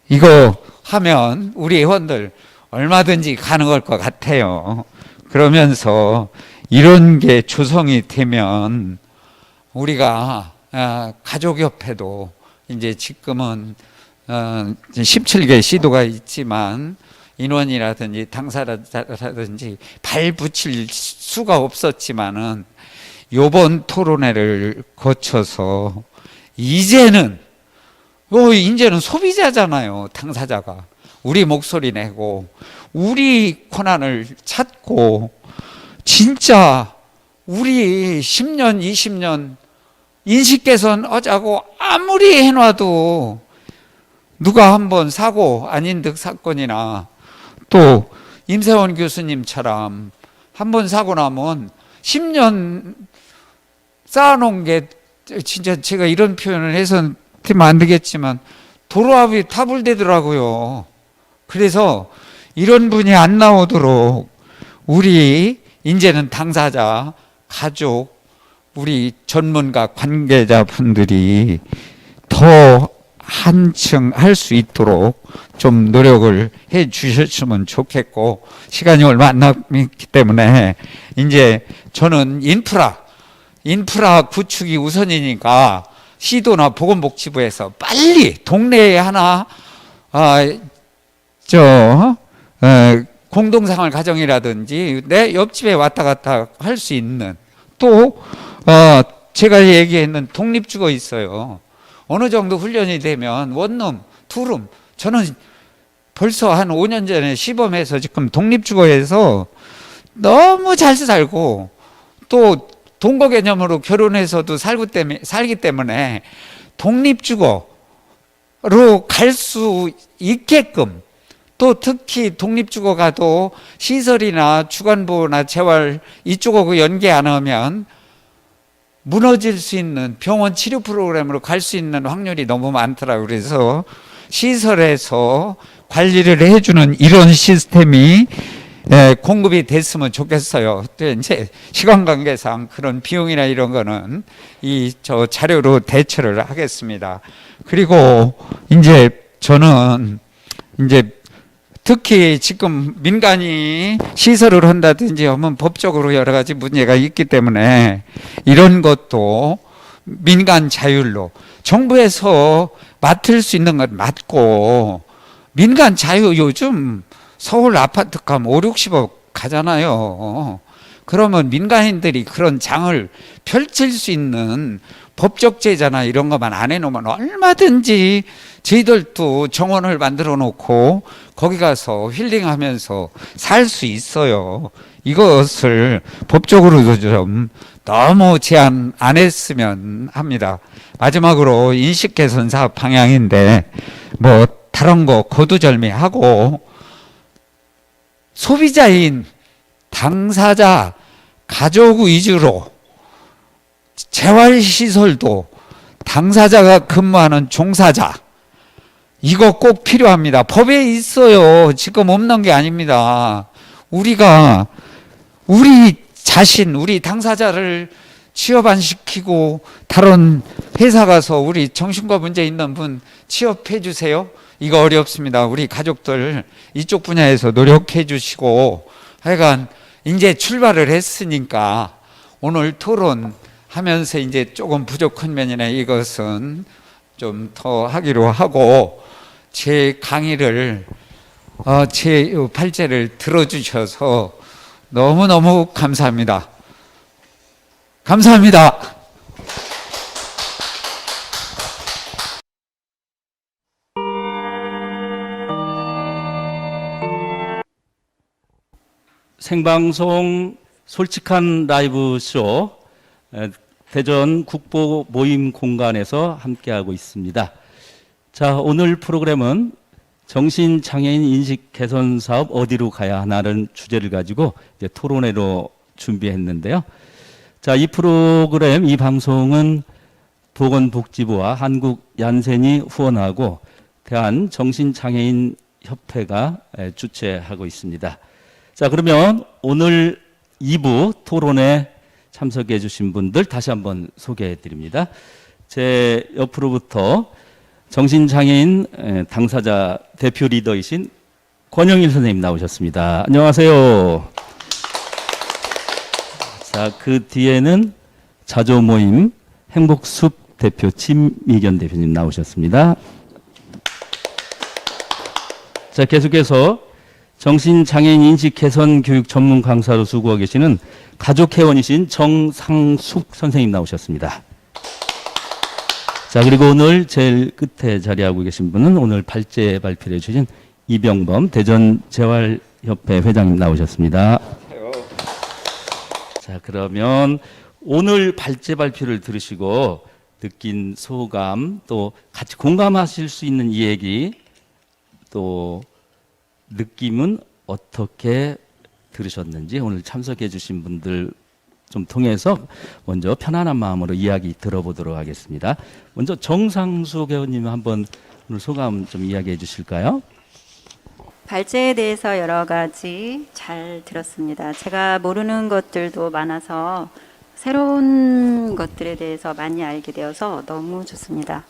이거 하면 우리 회원들 얼마든지 가능할 것 같아요. 그러면서 이런 게 조성이 되면 우리가 가족협회도 이제 지금은 17개 시도가 있지만 인원이라든지 당사자라든지 발붙일 수가 없었지만은 요번 토론회를 거쳐서 이제는 소비자잖아요. 당사자가 우리 목소리 내고 우리 권한을 찾고, 진짜 우리 10년 20년 인식 개선 하자고 아무리 해놔도 누가 한번 사고 아닌 듯 사건이나, 또 임세원 교수님처럼 한번 사고 나면 10년 쌓아놓은 게, 진짜 제가 이런 표현을 해서 되면 안 되겠지만 도로 앞이 타불되더라고요. 그래서 이런 분이 안 나오도록 우리 이제는 당사자, 가족, 우리 전문가 관계자분들이 더 한층 할 수 있도록 좀 노력을 해 주셨으면 좋겠고, 시간이 얼마 안 남기 때문에 이제 저는 인프라 구축이 우선이니까 시도나 보건복지부에서 빨리 동네에 하나 공동생활 가정이라든지 내 옆집에 왔다 갔다 할 수 있는, 또 제가 얘기했는 독립주거 있어요. 어느 정도 훈련이 되면 원룸, 투룸, 저는 벌써 한 5년 전에 시범해서 지금 독립주거에서 너무 잘 살고, 또 동거 개념으로 결혼해서도 살기 때문에 독립주거로 갈 수 있게끔, 또 특히 독립주거 가도 시설이나 주간보호나 재활 이쪽하고 연계 안 하면 무너질 수 있는 병원 치료 프로그램으로 갈 수 있는 확률이 너무 많더라고요. 그래서 시설에서 관리를 해주는 이런 시스템이 공급이 됐으면 좋겠어요. 이제 시간 관계상 그런 비용이나 이런 거는 저 자료로 대처를 하겠습니다. 그리고 이제 저는 이제 특히 지금 민간이 시설을 한다든지 하면 법적으로 여러 가지 문제가 있기 때문에 이런 것도 민간 자율로 정부에서 맡을 수 있는 건 맡고, 민간 자유 요즘 서울 아파트 가면 5, 60억 가잖아요. 그러면 민간인들이 그런 장을 펼칠 수 있는 법적 제재나 이런 것만 안 해놓으면 얼마든지 저희들도 정원을 만들어 놓고 거기 가서 힐링하면서 살 수 있어요. 이것을 법적으로도 좀 너무 제한 안 했으면 합니다. 마지막으로 인식 개선 사업 방향인데 뭐 다른 거 거두절미하고 소비자인 당사자 가족 위주로 재활시설도 당사자가 근무하는 종사자 이거 꼭 필요합니다. 법에 있어요. 지금 없는 게 아닙니다. 우리가 우리 자신, 우리 당사자를 취업 안 시키고 다른 회사 가서 우리 정신과 문제 있는 분 취업해 주세요. 이거 어렵습니다. 우리 가족들 이쪽 분야에서 노력해 주시고 하여간 이제 출발을 했으니까 오늘 토론하면서 이제 조금 부족한 면이나 이것은 좀 더 하기로 하고 제 강의를 제 발제를 들어주셔서 너무너무 감사합니다. 감사합니다. 생방송 솔직한 라이브 쇼 대전 국보 모임 공간에서 함께하고 있습니다. 자, 오늘 프로그램은 정신장애인 인식 개선 사업 어디로 가야 하나라는 주제를 가지고 이제 토론회로 준비했는데요. 자, 이 프로그램, 이 방송은 보건복지부와 한국얀센이 후원하고 대한정신장애인 협회가 주최하고 있습니다. 자, 그러면 오늘 2부 토론에 참석해 주신 분들 다시 한번 소개해 드립니다. 제 옆으로부터 정신장애인 당사자 대표 리더이신 권영일 선생님 나오셨습니다. 안녕하세요. 자, 그 뒤에는 자조 모임 행복숲 대표 김미견 대표님 나오셨습니다. 자, 계속해서 정신장애인 인식 개선 교육 전문 강사로 수고하고 계시는 가족회원이신 정상숙 선생님 나오셨습니다. 자, 그리고 오늘 제일 끝에 자리하고 계신 분은 오늘 발제 발표를 해주신 이병범 대전재활협회 회장님 나오셨습니다. 자, 그러면 오늘 발제 발표를 들으시고 느낀 소감, 또 같이 공감하실 수 있는 이 얘기, 또 느낌은 어떻게 들으셨는지 오늘 참석해 주신 분들 좀 통해서 먼저 편안한 마음으로 이야기 들어보도록 하겠습니다. 먼저 정상수 회원님 한번 오늘 소감 좀 이야기해 주실까요? 발제에 대해서 여러 가지 잘 들었습니다. 제가 모르는 것들도 많아서 새로운 것들에 대해서 많이 알게 되어서 너무 좋습니다.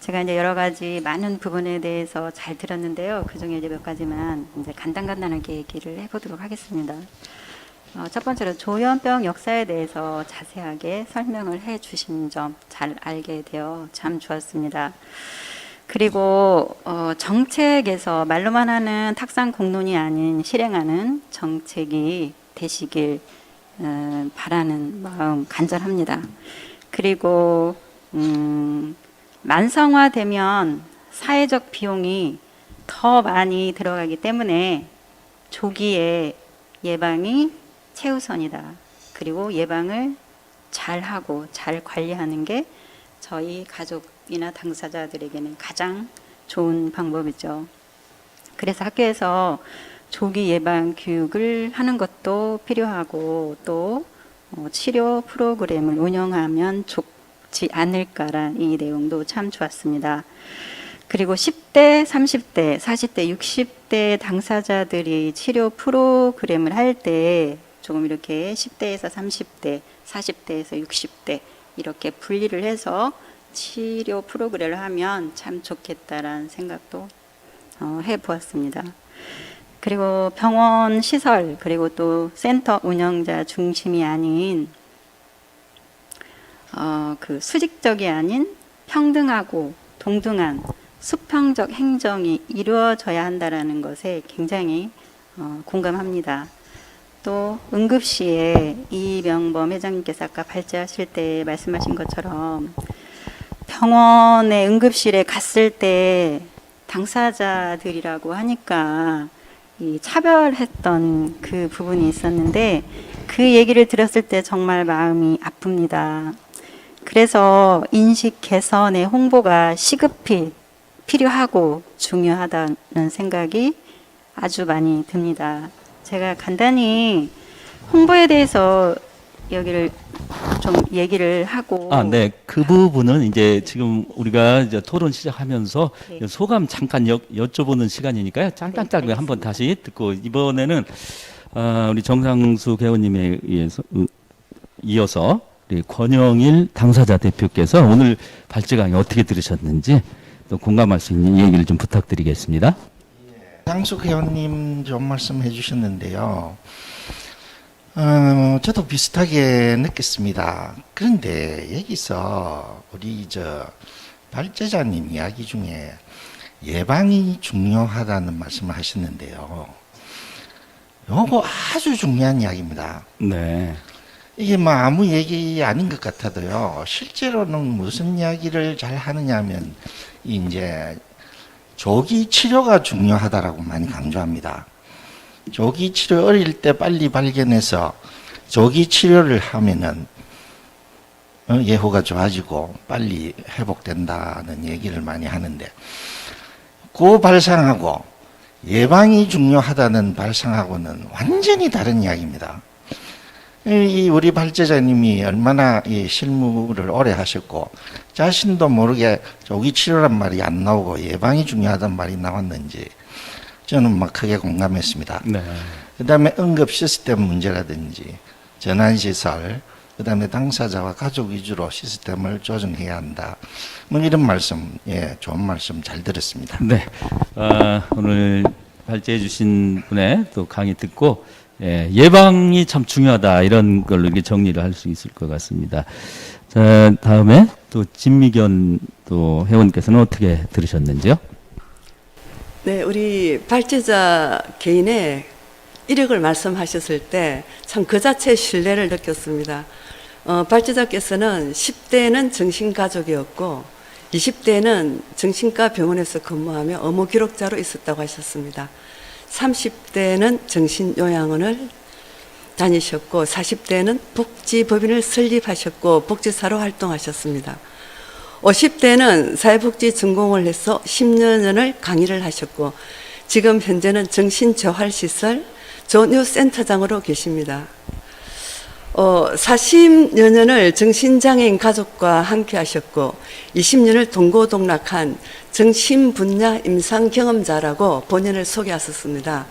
제가 이제 여러 가지 많은 부분에 대해서 잘 들었는데요. 그 중에 이제 몇 가지만 이제 간단하게 얘기를 해보도록 하겠습니다. 첫 번째로 조현병 역사에 대해서 자세하게 설명을 해 주신 점 잘 알게 되어 참 좋았습니다. 그리고 정책에서 말로만 하는 탁상 공론이 아닌 실행하는 정책이 되시길 바라는 마음 간절합니다. 그리고 만성화되면 사회적 비용이 더 많이 들어가기 때문에 조기에 예방이 최우선이다. 그리고 예방을 잘하고 잘 관리하는 게 저희 가족이나 당사자들에게는 가장 좋은 방법이죠. 그래서 학교에서 조기 예방 교육을 하는 것도 필요하고 또 치료 프로그램을 운영하면 좋지 않을까라는 이 내용도 참 좋았습니다. 그리고 10대, 30대, 40대, 60대 당사자들이 치료 프로그램을 할 때 조금 이렇게 10대에서 30대, 40대에서 60대 이렇게 분리를 해서 치료 프로그램을 하면 참 좋겠다라는 생각도 해보았습니다. 그리고 병원 시설 그리고 또 센터 운영자 중심이 아닌 그 수직적이 아닌 평등하고 동등한 수평적 행정이 이루어져야 한다라는 것에 굉장히 공감합니다. 또 응급시에 이명범 회장님께서 아까 발제하실 때 말씀하신 것처럼 병원의 응급실에 갔을 때 당사자들이라고 하니까 이 차별했던 그 부분이 있었는데 그 얘기를 들었을 때 정말 마음이 아픕니다. 그래서 인식 개선의 홍보가 시급히 필요하고 중요하다는 생각이 아주 많이 듭니다. 제가 간단히 홍보에 대해서 여기를 좀 얘기를 하고 네. 그 부분은 이제 지금 우리가 이제 토론 시작하면서 네. 소감 잠깐 여쭤보는 시간이니까요. 짧게 한번 다시 듣고 이번에는 우리 정상수 회원님에 이어서 우리 권영일 당사자 대표께서 오늘 발제 강의 어떻게 들으셨는지 또 공감할 수 있는 얘기를 좀 부탁드리겠습니다. 장숙 회원님 좋은 말씀 해주셨는데요. 저도 비슷하게 느꼈습니다. 그런데 여기서 우리 발제자님 이야기 중에 예방이 중요하다는 말씀을 하셨는데요. 요거 아주 중요한 이야기입니다. 네. 이게 뭐 아무 얘기 아닌 것 같아도요. 실제로는 무슨 이야기를 잘 하느냐 하면 이제 조기 치료가 중요하다라고 많이 강조합니다. 조기 치료 어릴 때 빨리 발견해서 조기 치료를 하면은 예후가 좋아지고 빨리 회복된다는 얘기를 많이 하는데 그 발상하고 예방이 중요하다는 발상하고는 완전히 다른 이야기입니다. 이 우리 발제자님이 얼마나 이 실무를 오래 하셨고 자신도 모르게 조기 치료란 말이 안 나오고 예방이 중요하다는 말이 나왔는지 저는 막 크게 공감했습니다. 네. 그다음에 응급 시스템 문제라든지 전환시설, 그다음에 당사자와 가족 위주로 시스템을 조정해야 한다. 뭐 이런 말씀, 좋은 말씀 잘 들었습니다. 네. 오늘 발제해 주신 분의 또 강의 듣고 예방이 참 중요하다 이런 걸로 이렇게 정리를 할 수 있을 것 같습니다. 자, 다음에 또 진미견 또 회원께서는 어떻게 들으셨는지요? 네, 우리 발제자 개인의 이력을 말씀하셨을 때 참 그 자체의 신뢰를 느꼈습니다. 발제자께서는 10대는 정신가족이었고 20대는 정신과 병원에서 근무하며 의무 기록자로 있었다고 하셨습니다. 30대는 정신요양원을 다니셨고 40대는 복지법인을 설립하셨고 복지사로 활동하셨습니다. 50대는 사회복지 전공을 해서 10년을 강의를 하셨고 지금 현재는 정신재활시설 조뉴센터장으로 계십니다. 40여 년을 정신장애인 가족과 함께 하셨고 20년을 동고동락한 정신분야 임상경험자라고 본인을 소개하셨습니다.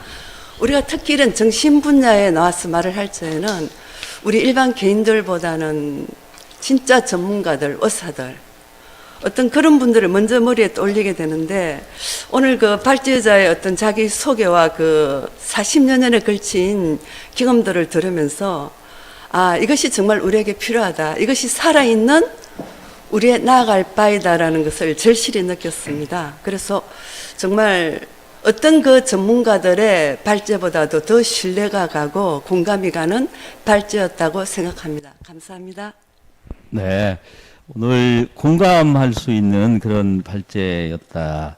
우리가 특히 이런 정신분야에 나와서 말을 할 때에는 우리 일반 개인들보다는 진짜 전문가들, 의사들 어떤 그런 분들을 먼저 머리에 떠올리게 되는데 오늘 그 발제자의 어떤 자기 소개와 그 40여 년에 걸친 경험들을 들으면서 이것이 정말 우리에게 필요하다. 이것이 살아있는 우리의 나아갈 바이다라는 것을 절실히 느꼈습니다. 그래서 정말 어떤 그 전문가들의 발제보다도 더 신뢰가 가고 공감이 가는 발제였다고 생각합니다. 감사합니다. 네. 오늘 공감할 수 있는 그런 발제였다.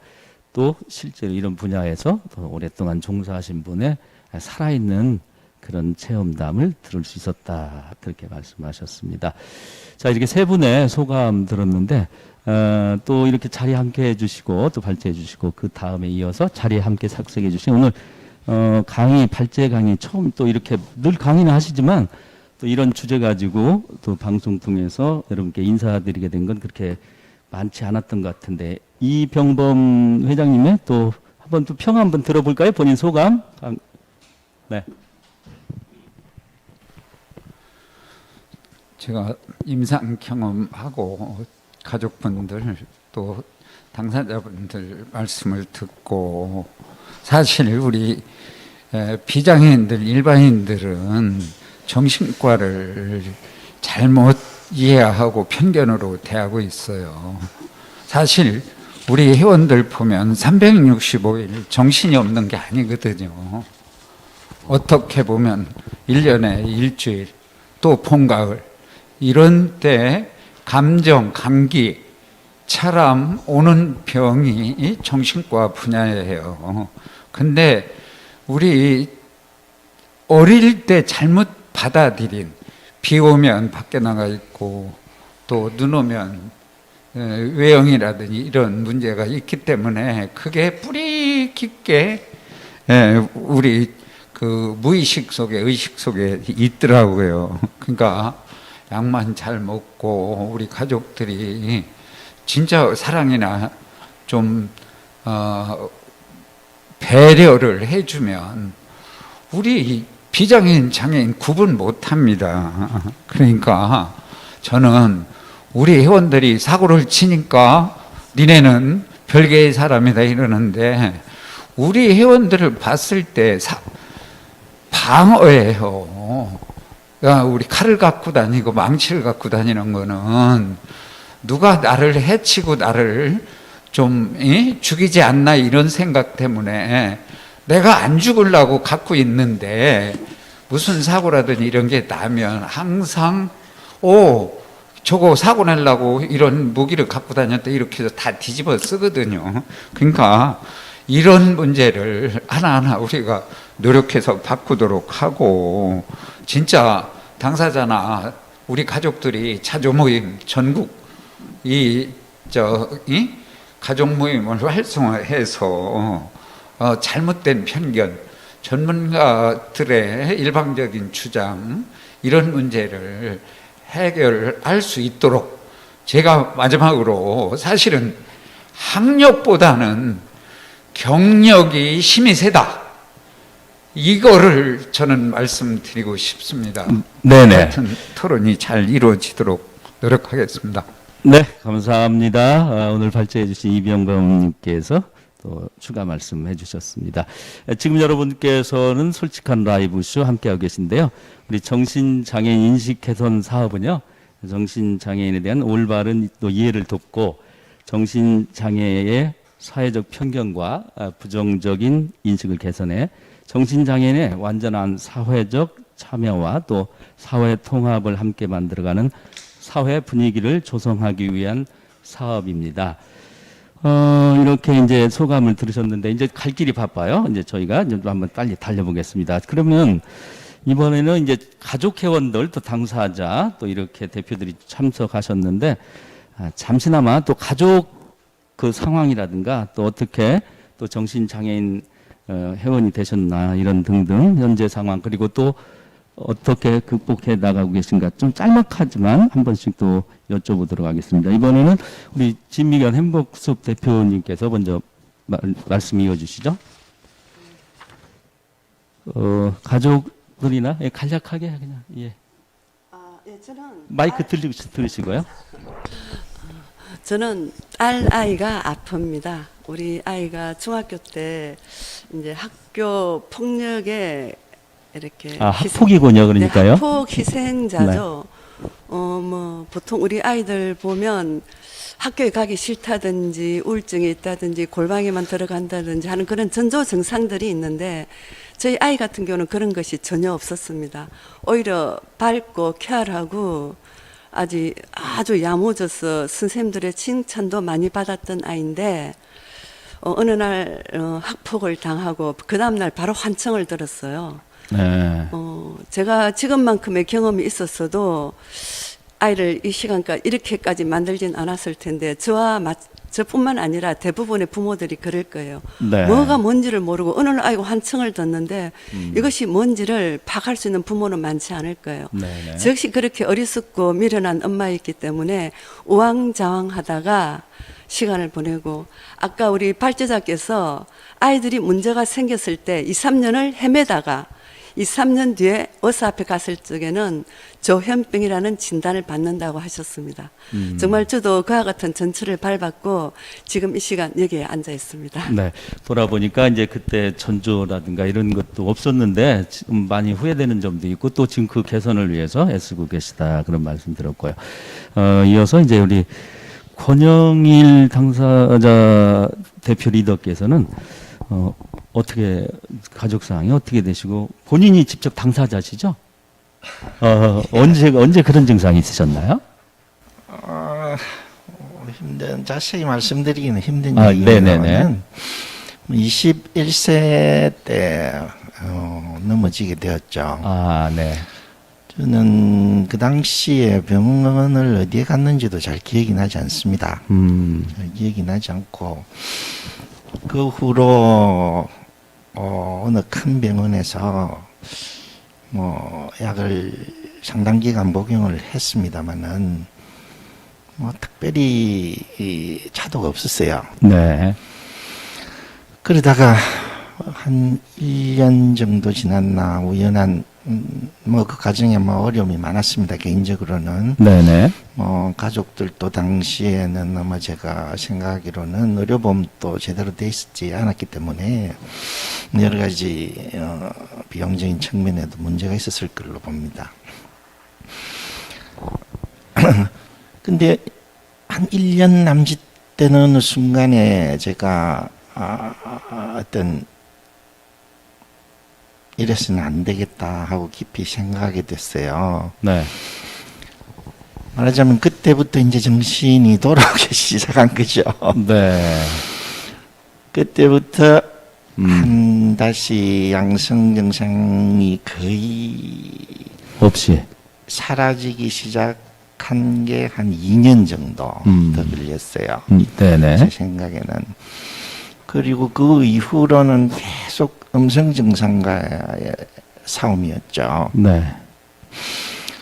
또 실제로 이런 분야에서 더 오랫동안 종사하신 분의 살아있는 그런 체험담을 들을 수 있었다. 그렇게 말씀하셨습니다. 자, 이렇게 세 분의 소감 들었는데 또 이렇게 자리에 함께 해주시고 또 발제해 주시고 그 다음에 이어서 자리에 함께 삭색해 주신 오늘 강의 발제 강의 처음 또 이렇게 늘 강의는 하시지만 또 이런 주제 가지고 또 방송 통해서 여러분께 인사드리게 된 건 그렇게 많지 않았던 것 같은데 이병범 회장님의 또 한번 또 평 한번 들어볼까요? 본인 소감? 네. 제가 임상 경험하고 가족분들 또 당사자분들 말씀을 듣고 사실 우리 비장애인들 일반인들은 정신과를 잘못 이해하고 편견으로 대하고 있어요. 사실 우리 회원들 보면 365일 정신이 없는 게 아니거든요. 어떻게 보면 1년에 일주일, 또 봄, 가을 이런 때 감정, 감기, 차람 오는 병이 정신과 분야예요. 근데 우리 어릴 때 잘못 받아들인, 비 오면 밖에 나가 있고 또 눈 오면 외형이라든지 이런 문제가 있기 때문에 그게 뿌리 깊게 우리 그 무의식 속에, 의식 속에 있더라고요. 그러니까 약만 잘 먹고 우리 가족들이 진짜 사랑이나 좀 배려를 해주면 우리 비장애인, 장애인 구분 못합니다. 그러니까 저는 우리 회원들이 사고를 치니까 니네는 별개의 사람이다 이러는데 우리 회원들을 봤을 때 방어예요. 우리 칼을 갖고 다니고 망치를 갖고 다니는 거는 누가 나를 해치고 나를 좀 죽이지 않나 이런 생각 때문에 내가 안 죽으려고 갖고 있는데 무슨 사고라든지 이런 게 나면 항상 저거 사고 내려고 이런 무기를 갖고 다녔다 이렇게 해서 다 뒤집어 쓰거든요. 그러니까 이런 문제를 하나하나 우리가 노력해서 바꾸도록 하고 진짜 당사자나 우리 가족들이 자조 모임 전국 가족 모임을 활성화해서 잘못된 편견, 전문가들의 일방적인 주장 이런 문제를 해결할 수 있도록 제가 마지막으로 사실은 학력보다는 경력이 힘이 세다. 이거를 저는 말씀드리고 싶습니다. 네네. 하여튼 토론이 잘 이루어지도록 노력하겠습니다. 네, 감사합니다. 오늘 발제해 주신 이병범님께서 또 추가 말씀해 주셨습니다. 지금 여러분께서는 솔직한 라이브쇼 함께하고 계신데요. 우리 정신장애인 인식 개선 사업은요, 정신장애인에 대한 올바른 또 이해를 돕고 정신장애의 사회적 편견과 부정적인 인식을 개선해 정신장애인의 완전한 사회적 참여와 또 사회 통합을 함께 만들어가는 사회 분위기를 조성하기 위한 사업입니다. 이렇게 이제 소감을 들으셨는데 이제 갈 길이 바빠요. 이제 저희가 이제 한번 빨리 달려보겠습니다. 그러면 이번에는 이제 가족 회원들 또 당사자 또 이렇게 대표들이 참석하셨는데 잠시나마 또 가족 그 상황이라든가 또 어떻게 또 정신장애인 회원이 되셨나 이런 등등 현재 상황 그리고 또 어떻게 극복해 나가고 계신가 좀 짤막하지만 한 번씩 또 여쭤보도록 하겠습니다. 이번에는 우리 진미견 행복숲 대표님께서 먼저 말씀 이어주시죠. 가족들이나 간략하게 그냥 저는 마이크 들으시고요. 저는 딸 아이가 아픕니다. 우리 아이가 중학교 때 이제 학교 폭력에 이렇게 학폭이군요, 그러니까요. 네, 학폭 희생자죠. 보통 우리 아이들 보면 학교에 가기 싫다든지 우울증이 있다든지 골방에만 들어간다든지 하는 그런 전조 증상들이 있는데 저희 아이 같은 경우는 그런 것이 전혀 없었습니다. 오히려 밝고 쾌활하고 아주 야무져서 선생님들의 칭찬도 많이 받았던 아이인데 어느 날 학폭을 당하고 그 다음날 바로 환청을 들었어요. 네. 제가 지금만큼의 경험이 있었어도 아이를 이 시간까지 이렇게까지 만들진 않았을 텐데 저뿐만 아니라 대부분의 부모들이 그럴 거예요. 네. 뭐가 뭔지를 모르고 어느 날 아이고 환청을 듣는데 이것이 뭔지를 파악할 수 있는 부모는 많지 않을 거예요. 네네. 저 역시 그렇게 어리석고 미련한 엄마였기 때문에 우왕좌왕하다가 시간을 보내고 아까 우리 발제자께서 아이들이 문제가 생겼을 때 2, 3년을 헤매다가 2, 3년 뒤에 의사 앞에 갔을 적에는 조현병이라는 진단을 받는다고 하셨습니다. 정말 저도 그와 같은 전철을 밟았고 지금 이 시간 여기에 앉아 있습니다. 네. 돌아보니까 이제 그때 전조라든가 이런 것도 없었는데 지금 많이 후회되는 점도 있고 또 지금 그 개선을 위해서 애쓰고 계시다 그런 말씀 들었고요. 이어서 이제 우리 권영일 당사자 대표 리더께서는 어떻게 가족 상황이 어떻게 되시고 본인이 직접 당사자시죠? 언제 그런 증상이 있으셨나요? 자세히 말씀드리기는 힘든 네네네. 얘기는 21세 때 넘어지게 되었죠. 네. 저는 그 당시에 병원을 어디에 갔는지도 잘 기억이 나지 않습니다. 기억이 나지 않고 그 후로 어느 큰 병원에서 약을 상당 기간 복용을 했습니다만은 특별히 차도가 없었어요. 네. 그러다가 한 1년 정도 지났나 우연한 그 과정에 어려움이 많았습니다. 개인적으로는 네네. 가족들도 당시에는 아마 제가 생각하기로는 의료보험도 제대로 돼 있지 않았기 때문에 여러 가지 비용적인 측면에도 문제가 있었을 걸로 봅니다. 근데 한 1년 남짓 되는 어느 순간에 제가 어떤 이래서는 안 되겠다 하고 깊이 생각하게 됐어요. 네. 말하자면 그때부터 이제 정신이 돌아오기 시작한 거죠. 네. 그때부터 다시 양성 증상이 거의 없이. 사라지기 시작한 게 한 2년 정도 더 걸렸어요. 네네. 제 생각에는. 그리고 그 이후로는 계속 음성 증상과의 싸움이었죠. 네.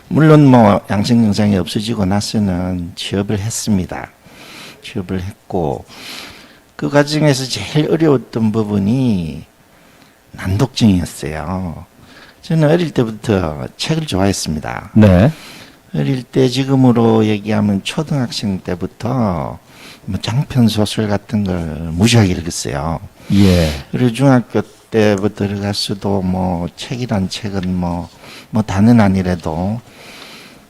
물론 양성 증상이 없어지고 나서는 취업을 했습니다. 취업을 했고 그 과정에서 제일 어려웠던 부분이 난독증이었어요. 저는 어릴 때부터 책을 좋아했습니다. 네. 어릴 때 지금으로 얘기하면 초등학생 때부터 장편 소설 같은 걸 무지하게 읽었어요. 예. 그리고 중학교 때부터 들어갔어도 책이란 책은 다는 아니래도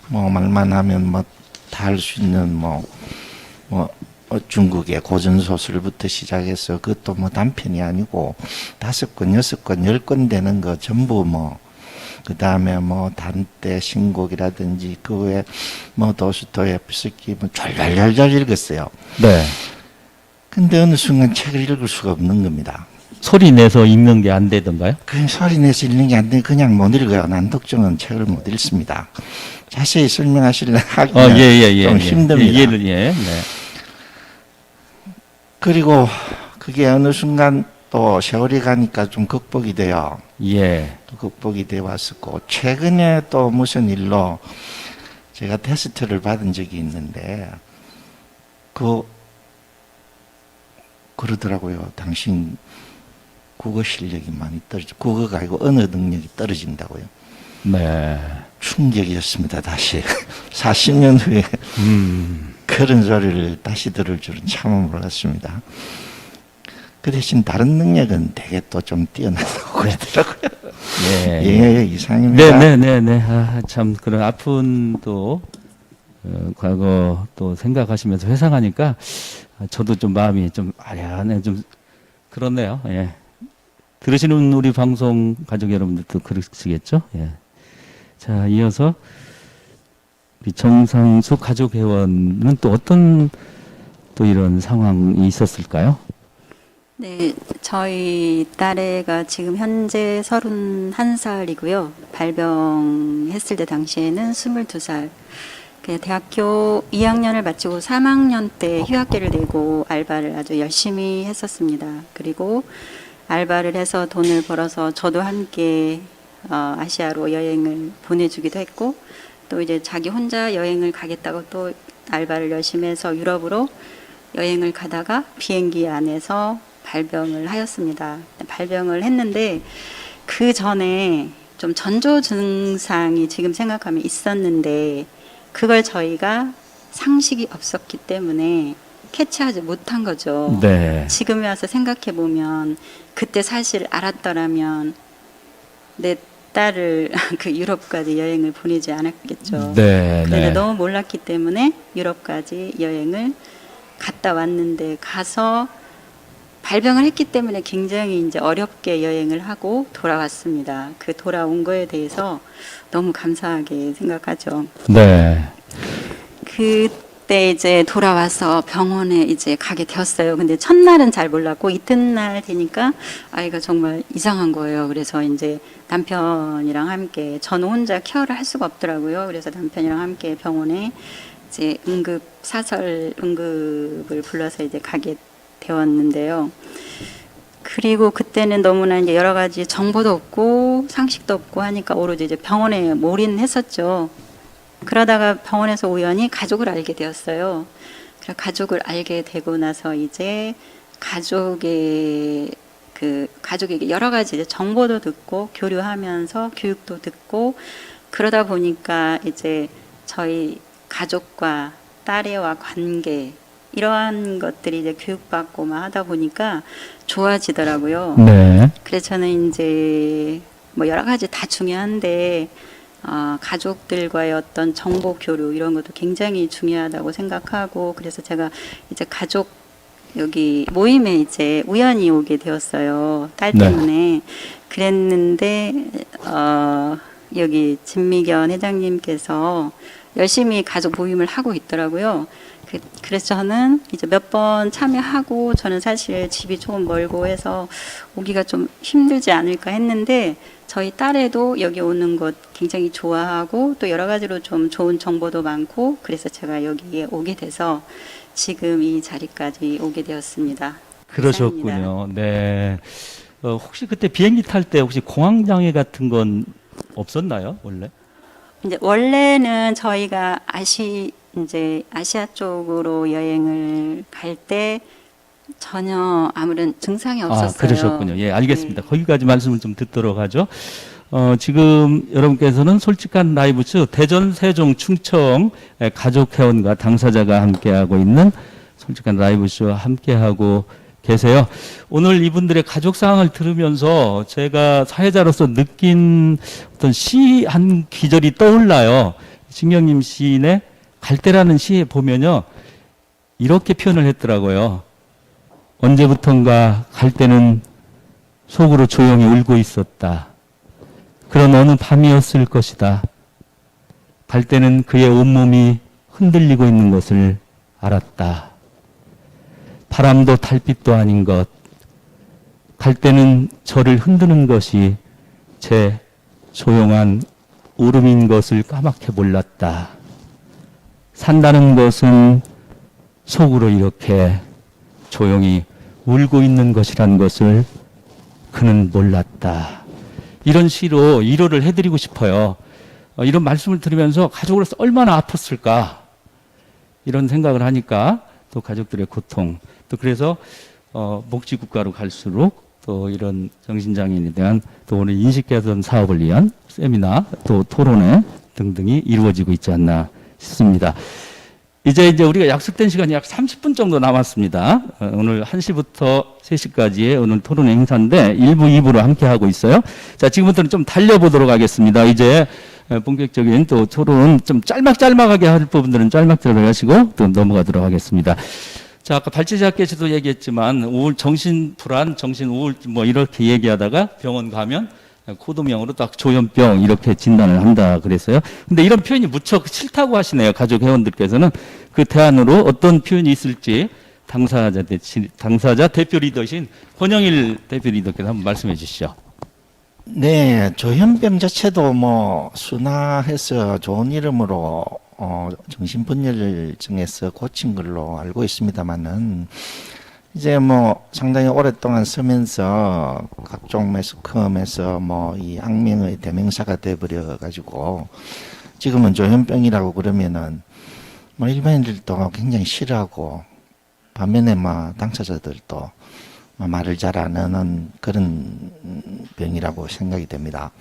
말만 하면 다 할 수 있는 중국의 고전 소설부터 시작해서 그것도 단편이 아니고 5권, 6권, 10권 되는 거 전부 그 다음에 단때 신곡이라든지 그 외에 도스토옙스키 잘잘잘 읽었어요. 네. 근데 어느 순간 책을 읽을 수가 없는 겁니다. 소리 내서 읽는 게 안 되던가요? 그냥 소리 내서 읽는 게 안 돼. 그냥 못 읽어요. 난독증은 책을 못 읽습니다. 자세히 설명하시려 하기는 좀 힘듭니다. 이해를, 예. 네. 그리고 그게 어느 순간 또 세월이 가니까 좀 극복이 돼요. 예. 또 극복이 돼 왔었고 최근에 또 무슨 일로 제가 테스트를 받은 적이 있는데 그러더라고요. 당신 국어 실력이 많이 국어가 아니고 언어 능력이 떨어진다고요. 네. 충격이었습니다. 다시 40년 후에 그런 소리를 다시 들을 줄은 참 몰랐습니다. 그 대신 다른 능력은 되게 또 좀 뛰어나다고 그러더라고요. 예, 이상입니다. 네네네네. 참 그런 아픔도 과거 또 생각하시면서 회상하니까 저도 좀 마음이 좀 아련해 좀 그렇네요. 예. 들으시는 우리 방송 가족 여러분들도 그러시겠죠? 예. 자, 이어서 우리 정상수 가족회원은 또 어떤 또 이런 상황이 있었을까요? 네, 저희 딸애가 지금 현재 31살이고요. 발병했을 때 당시에는 22살. 대학교 2학년을 마치고 3학년 때 휴학계를 내고 알바를 아주 열심히 했었습니다. 그리고 알바를 해서 돈을 벌어서 저도 함께 아시아로 여행을 보내주기도 했고, 또 이제 자기 혼자 여행을 가겠다고 또 알바를 열심히 해서 유럽으로 여행을 가다가 비행기 안에서 발병을 하였습니다. 발병을 했는데 그 전에 좀 전조 증상이 지금 생각하면 있었는데 그걸 저희가 상식이 없었기 때문에 캐치하지 못한 거죠. 네. 지금에 와서 생각해 보면 그때 사실 알았더라면 내 딸을 그 유럽까지 여행을 보내지 않았겠죠. 네. 그런데 네. 너무 몰랐기 때문에 유럽까지 여행을 갔다 왔는데 가서 발병을 했기 때문에 굉장히 이제 어렵게 여행을 하고 돌아왔습니다. 그 돌아온 거에 대해서 너무 감사하게 생각하죠. 네. 그때 이제 돌아와서 병원에 이제 가게 되었어요. 근데 첫날은 잘 몰랐고 이튿날 되니까 아이가 정말 이상한 거예요. 그래서 이제 남편이랑 함께 저는 혼자 케어를 할 수가 없더라고요. 그래서 남편이랑 함께 병원에 이제 응급을 불러서 이제 가게 되었는데요. 그리고 그때는 너무나 이제 여러 가지 정보도 없고 상식도 없고 하니까 오로지 이제 병원에 몰인했었죠. 그러다가 병원에서 우연히 가족을 알게 되었어요. 그래서 가족을 알게 되고 나서 이제 가족에게 여러 가지 이제 정보도 듣고 교류하면서 교육도 듣고 그러다 보니까 이제 저희 가족과 딸애와 관계 이러한 것들이 이제 교육받고 막 하다 보니까 좋아지더라고요. 네. 그래서 저는 이제 뭐 여러 가지 다 중요한데 가족들과의 어떤 정보 교류 이런 것도 굉장히 중요하다고 생각하고 그래서 제가 이제 가족 여기 모임에 이제 우연히 오게 되었어요. 딸 네. 때문에 그랬는데 여기 진미견 회장님께서 열심히 가족 모임을 하고 있더라고요. 그래서 저는 이제 몇 번 참여하고 저는 사실 집이 조금 멀고 해서 오기가 좀 힘들지 않을까 했는데 저희 딸애도 여기 오는 것 굉장히 좋아하고 또 여러 가지로 좀 좋은 정보도 많고 그래서 제가 여기에 오게 돼서 지금 이 자리까지 오게 되었습니다. 그러셨군요. 감사합니다. 네. 혹시 그때 비행기 탈 때 혹시 공황장애 같은 건 없었나요, 원래? 이제 원래는 저희가 아시아 쪽으로 여행을 갈 때 전혀 아무런 증상이 없었어요. 그러셨군요. 예, 알겠습니다. 네. 거기까지 말씀을 좀 듣도록 하죠. 지금 여러분께서는 솔직한 라이브쇼 대전, 세종, 충청 가족 회원과 당사자가 함께하고 있는 솔직한 라이브쇼 함께하고 계세요. 오늘 이분들의 가족 상황을 들으면서 제가 사회자로서 느낀 어떤 시 한 기절이 떠올라요. 신경림 시인의 갈대라는 시에 보면요. 이렇게 표현을 했더라고요. 언제부턴가 갈대는 속으로 조용히 울고 있었다. 그런 어느 밤이었을 것이다. 갈대는 그의 온몸이 흔들리고 있는 것을 알았다. 바람도 달빛도 아닌 것. 갈대는 저를 흔드는 것이 제 조용한 울음인 것을 까맣게 몰랐다. 산다는 것은 속으로 이렇게 조용히 울고 있는 것이란 것을 그는 몰랐다. 이런 시로 위로를 해드리고 싶어요. 이런 말씀을 들으면서 가족으로서 얼마나 아팠을까 이런 생각을 하니까 또 가족들의 고통 또 그래서 복지국가로 갈수록 또 이런 정신장애인에 대한 또 오늘 인식개선 사업을 위한 세미나 또 토론회 등등이 이루어지고 있지 않나 싶습니다. 이제 우리가 약속된 시간이 약 30분 정도 남았습니다. 오늘 1시부터 3시까지의 오늘 토론 행사인데 1부, 2부로 함께 하고 있어요. 자, 지금부터는 좀 달려보도록 하겠습니다. 이제 본격적인 또 토론 좀 짤막하게 할 부분들은 짤막하게 하시고 또 넘어가도록 하겠습니다. 자, 아까 발제자께서도 얘기했지만 정신 불안, 정신 우울증 뭐 이렇게 얘기하다가 병원 가면 코드명으로 딱 조현병 이렇게 진단을 한다 그랬어요. 근데 이런 표현이 무척 싫다고 하시네요. 가족 회원들께서는 그 대안으로 어떤 표현이 있을지 당사자 대표 리더신 권영일 대표 리더께서 한번 말씀해 주시죠. 네, 조현병 자체도 뭐 순화해서 좋은 이름으로 정신분열증에서 고친 걸로 알고 있습니다만은 이제 뭐 상당히 오랫동안 쓰면서 각종 매스컴에서 뭐 이 악명의 대명사가 돼버려 가지고 지금은 조현병이라고 그러면은 뭐 일반인들도 굉장히 싫어하고 반면에 뭐 당사자들도 말을 잘 안 하는 그런 병이라고 생각이 됩니다.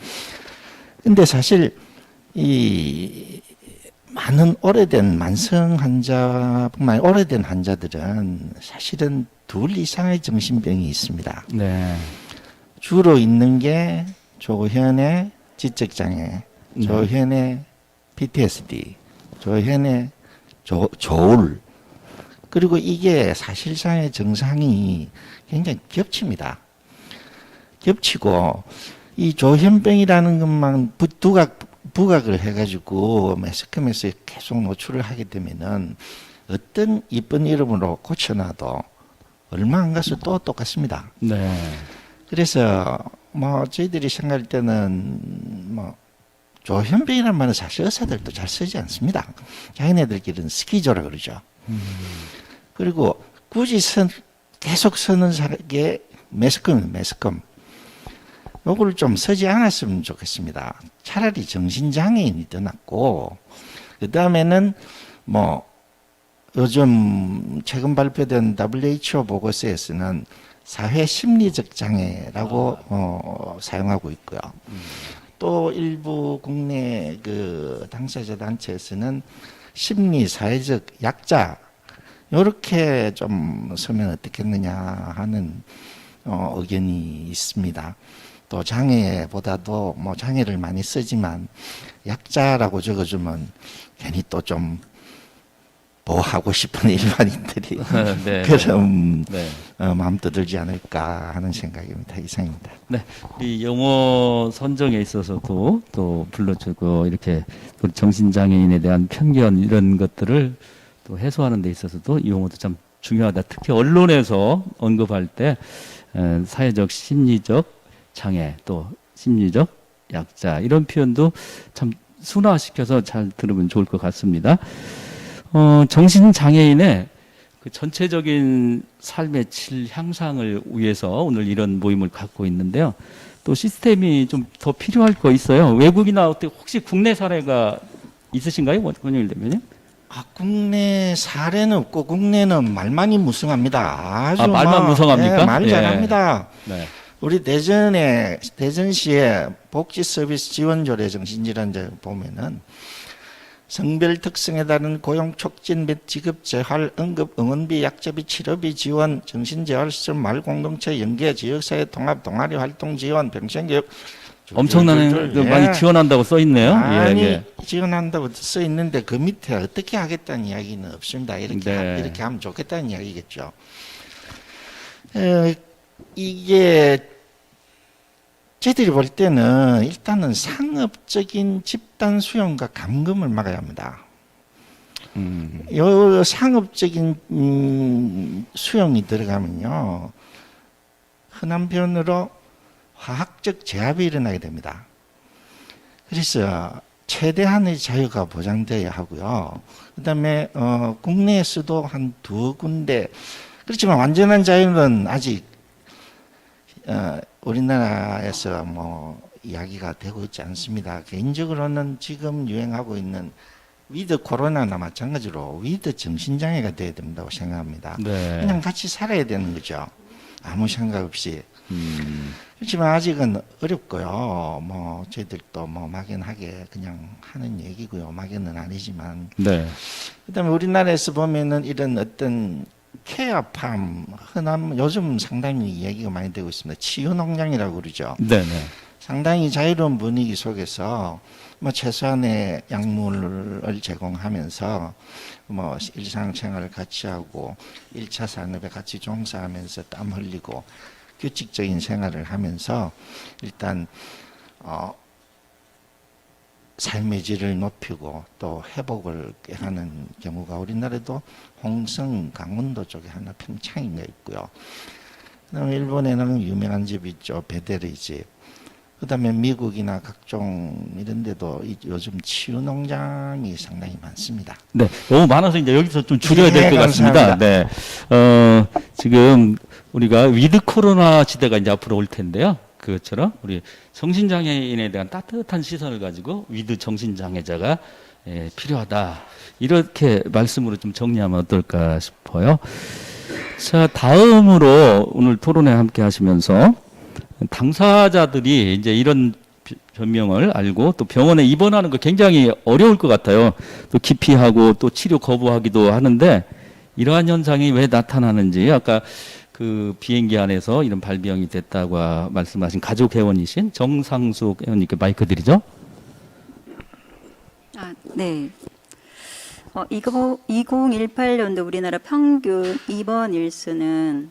근데 사실 이 많은 오래된 만성 환자뿐만 아니라 오래된 환자들은 사실은 둘 이상의 정신병이 있습니다. 네. 주로 있는 게 조현의 지적장애, 조현의 PTSD, 조현의 조울, 그리고 이게 사실상의 증상이 굉장히 겹칩니다. 겹치고 이 조현병이라는 것만 부각을 해가지고 매스컴에서 계속 노출을 하게 되면은 어떤 이쁜 이름으로 고쳐놔도 얼마 안 가서 또 똑같습니다. 네. 그래서 뭐 저희들이 생각할 때는 뭐 조현병이라는 말은 사실 의사들도 잘 쓰지 않습니다. 자기네들끼리는 스키조라 그러죠. 그리고 굳이 계속 쓰는 게 매스컴. 요걸 좀 쓰지 않았으면 좋겠습니다. 차라리 정신장애인이 더 낫고, 그 다음에는 뭐, 요즘 최근 발표된 WHO 보고서에서는 사회 심리적 장애라고 사용하고 있고요. 또 일부 국내 그 당사자 단체에서는 심리 사회적 약자, 요렇게 좀 쓰면 어떻겠느냐 하는 의견이 있습니다. 또 장애보다도 뭐 장애를 많이 쓰지만 약자라고 적어주면 괜히 또 좀 보호하고 싶은 일반인들이 네. 그런 네. 마음도 들지 않을까 하는 생각입니다. 이상입니다. 네, 이 영어 선정에 있어서도 또 불러주고 이렇게 우리 정신장애인에 대한 편견 이런 것들을 또 해소하는 데 있어서도 이 용어도 참 중요하다. 특히 언론에서 언급할 때 사회적, 심리적 장애 또 심리적 약자 이런 표현도 참 순화시켜서 잘 들으면 좋을 것 같습니다. 정신장애인의 그 전체적인 삶의 질 향상을 위해서 오늘 이런 모임을 갖고 있는데요. 또 시스템이 좀 더 필요할 거 있어요. 외국이나 어떻게 혹시 국내 사례가 있으신가요, 권영일 대표님? 국내 사례는 없고 국내는 말만이 무성합니다. 아주 말만 무성합니까? 네, 말 예. 잘합니다. 네. 우리 대전시에 복지 서비스 지원 조례 정신질환자 보면은 성별 특성에 따른 고용 촉진 및 직업 재활, 응급 응원비, 약자비, 치료비 지원, 정신재활시설, 마을공동체 연계, 지역사회 통합, 동아리 활동 지원, 병생교육 엄청난 많이 지원한다고 써 있네요. 많이 지원한다고 써 있는데 그 밑에 어떻게 하겠다는 이야기는 없습니다. 네. 이렇게 하면 좋겠다는 이야기겠죠. 이게 저희들이 볼 때는 일단은 상업적인 집단 수용과 감금을 막아야 합니다. 요 상업적인 수용이 들어가면요, 흔한 표현으로 화학적 제압이 일어나게 됩니다. 그래서 최대한의 자유가 보장되어야 하고요. 그다음에 국내에서도 한 2군데, 그렇지만 완전한 자유는 아직 우리나라에서 뭐 이야기가 되고 있지 않습니다. 개인적으로는 지금 유행하고 있는 위드 코로나나 마찬가지로 위드 정신장애가 돼야 된다고 생각합니다. 네. 그냥 같이 살아야 되는 거죠. 아무 생각 없이. 그렇지만 아직은 어렵고요. 뭐 저희들도 뭐 막연하게 그냥 하는 얘기고요. 막연은 아니지만. 네. 그다음에 우리나라에서 보면은 이런 어떤 케어팜, 흔한 요즘 상당히 얘기가 많이 되고 있습니다. 치유농장이라고 그러죠. 네. 상당히 자유로운 분위기 속에서 뭐 최소한의 약물을 제공하면서 뭐 일상생활을 같이 하고 1차 산업에 같이 종사하면서 땀 흘리고 규칙적인 생활을 하면서 일단 삶의 질을 높이고 또 회복을 하는 경우가 우리나라도 홍성, 강원도 쪽에 하나 평창인가 있고요. 그다음에 일본에는 유명한 집이 있죠. 베데르 집. 그다음에 미국이나 각종 이런 데도 요즘 치유 농장이 상당히 많습니다. 네, 너무 많아서 이제 여기서 좀 줄여야 될 것 같습니다. 감사합니다. 네, 지금 우리가 위드 코로나 시대가 이제 앞으로 올 텐데요. 그것처럼 우리 정신장애인에 대한 따뜻한 시선을 가지고 위드 정신장애자가 필요하다. 이렇게 말씀으로 좀 정리하면 어떨까 싶어요. 자, 다음으로 오늘 토론회 함께 하시면서 당사자들이 이제 이런 변명을 알고 또 병원에 입원하는 거 굉장히 어려울 것 같아요. 또 기피하고 또 치료 거부하기도 하는데 이러한 현상이 왜 나타나는지 아까 그 비행기 안에서 이런 발병이 됐다고 말씀하신 가족 회원이신 정상숙 회원님께 마이크 드리죠. 네. 2018년도 우리나라 평균 입원 일수는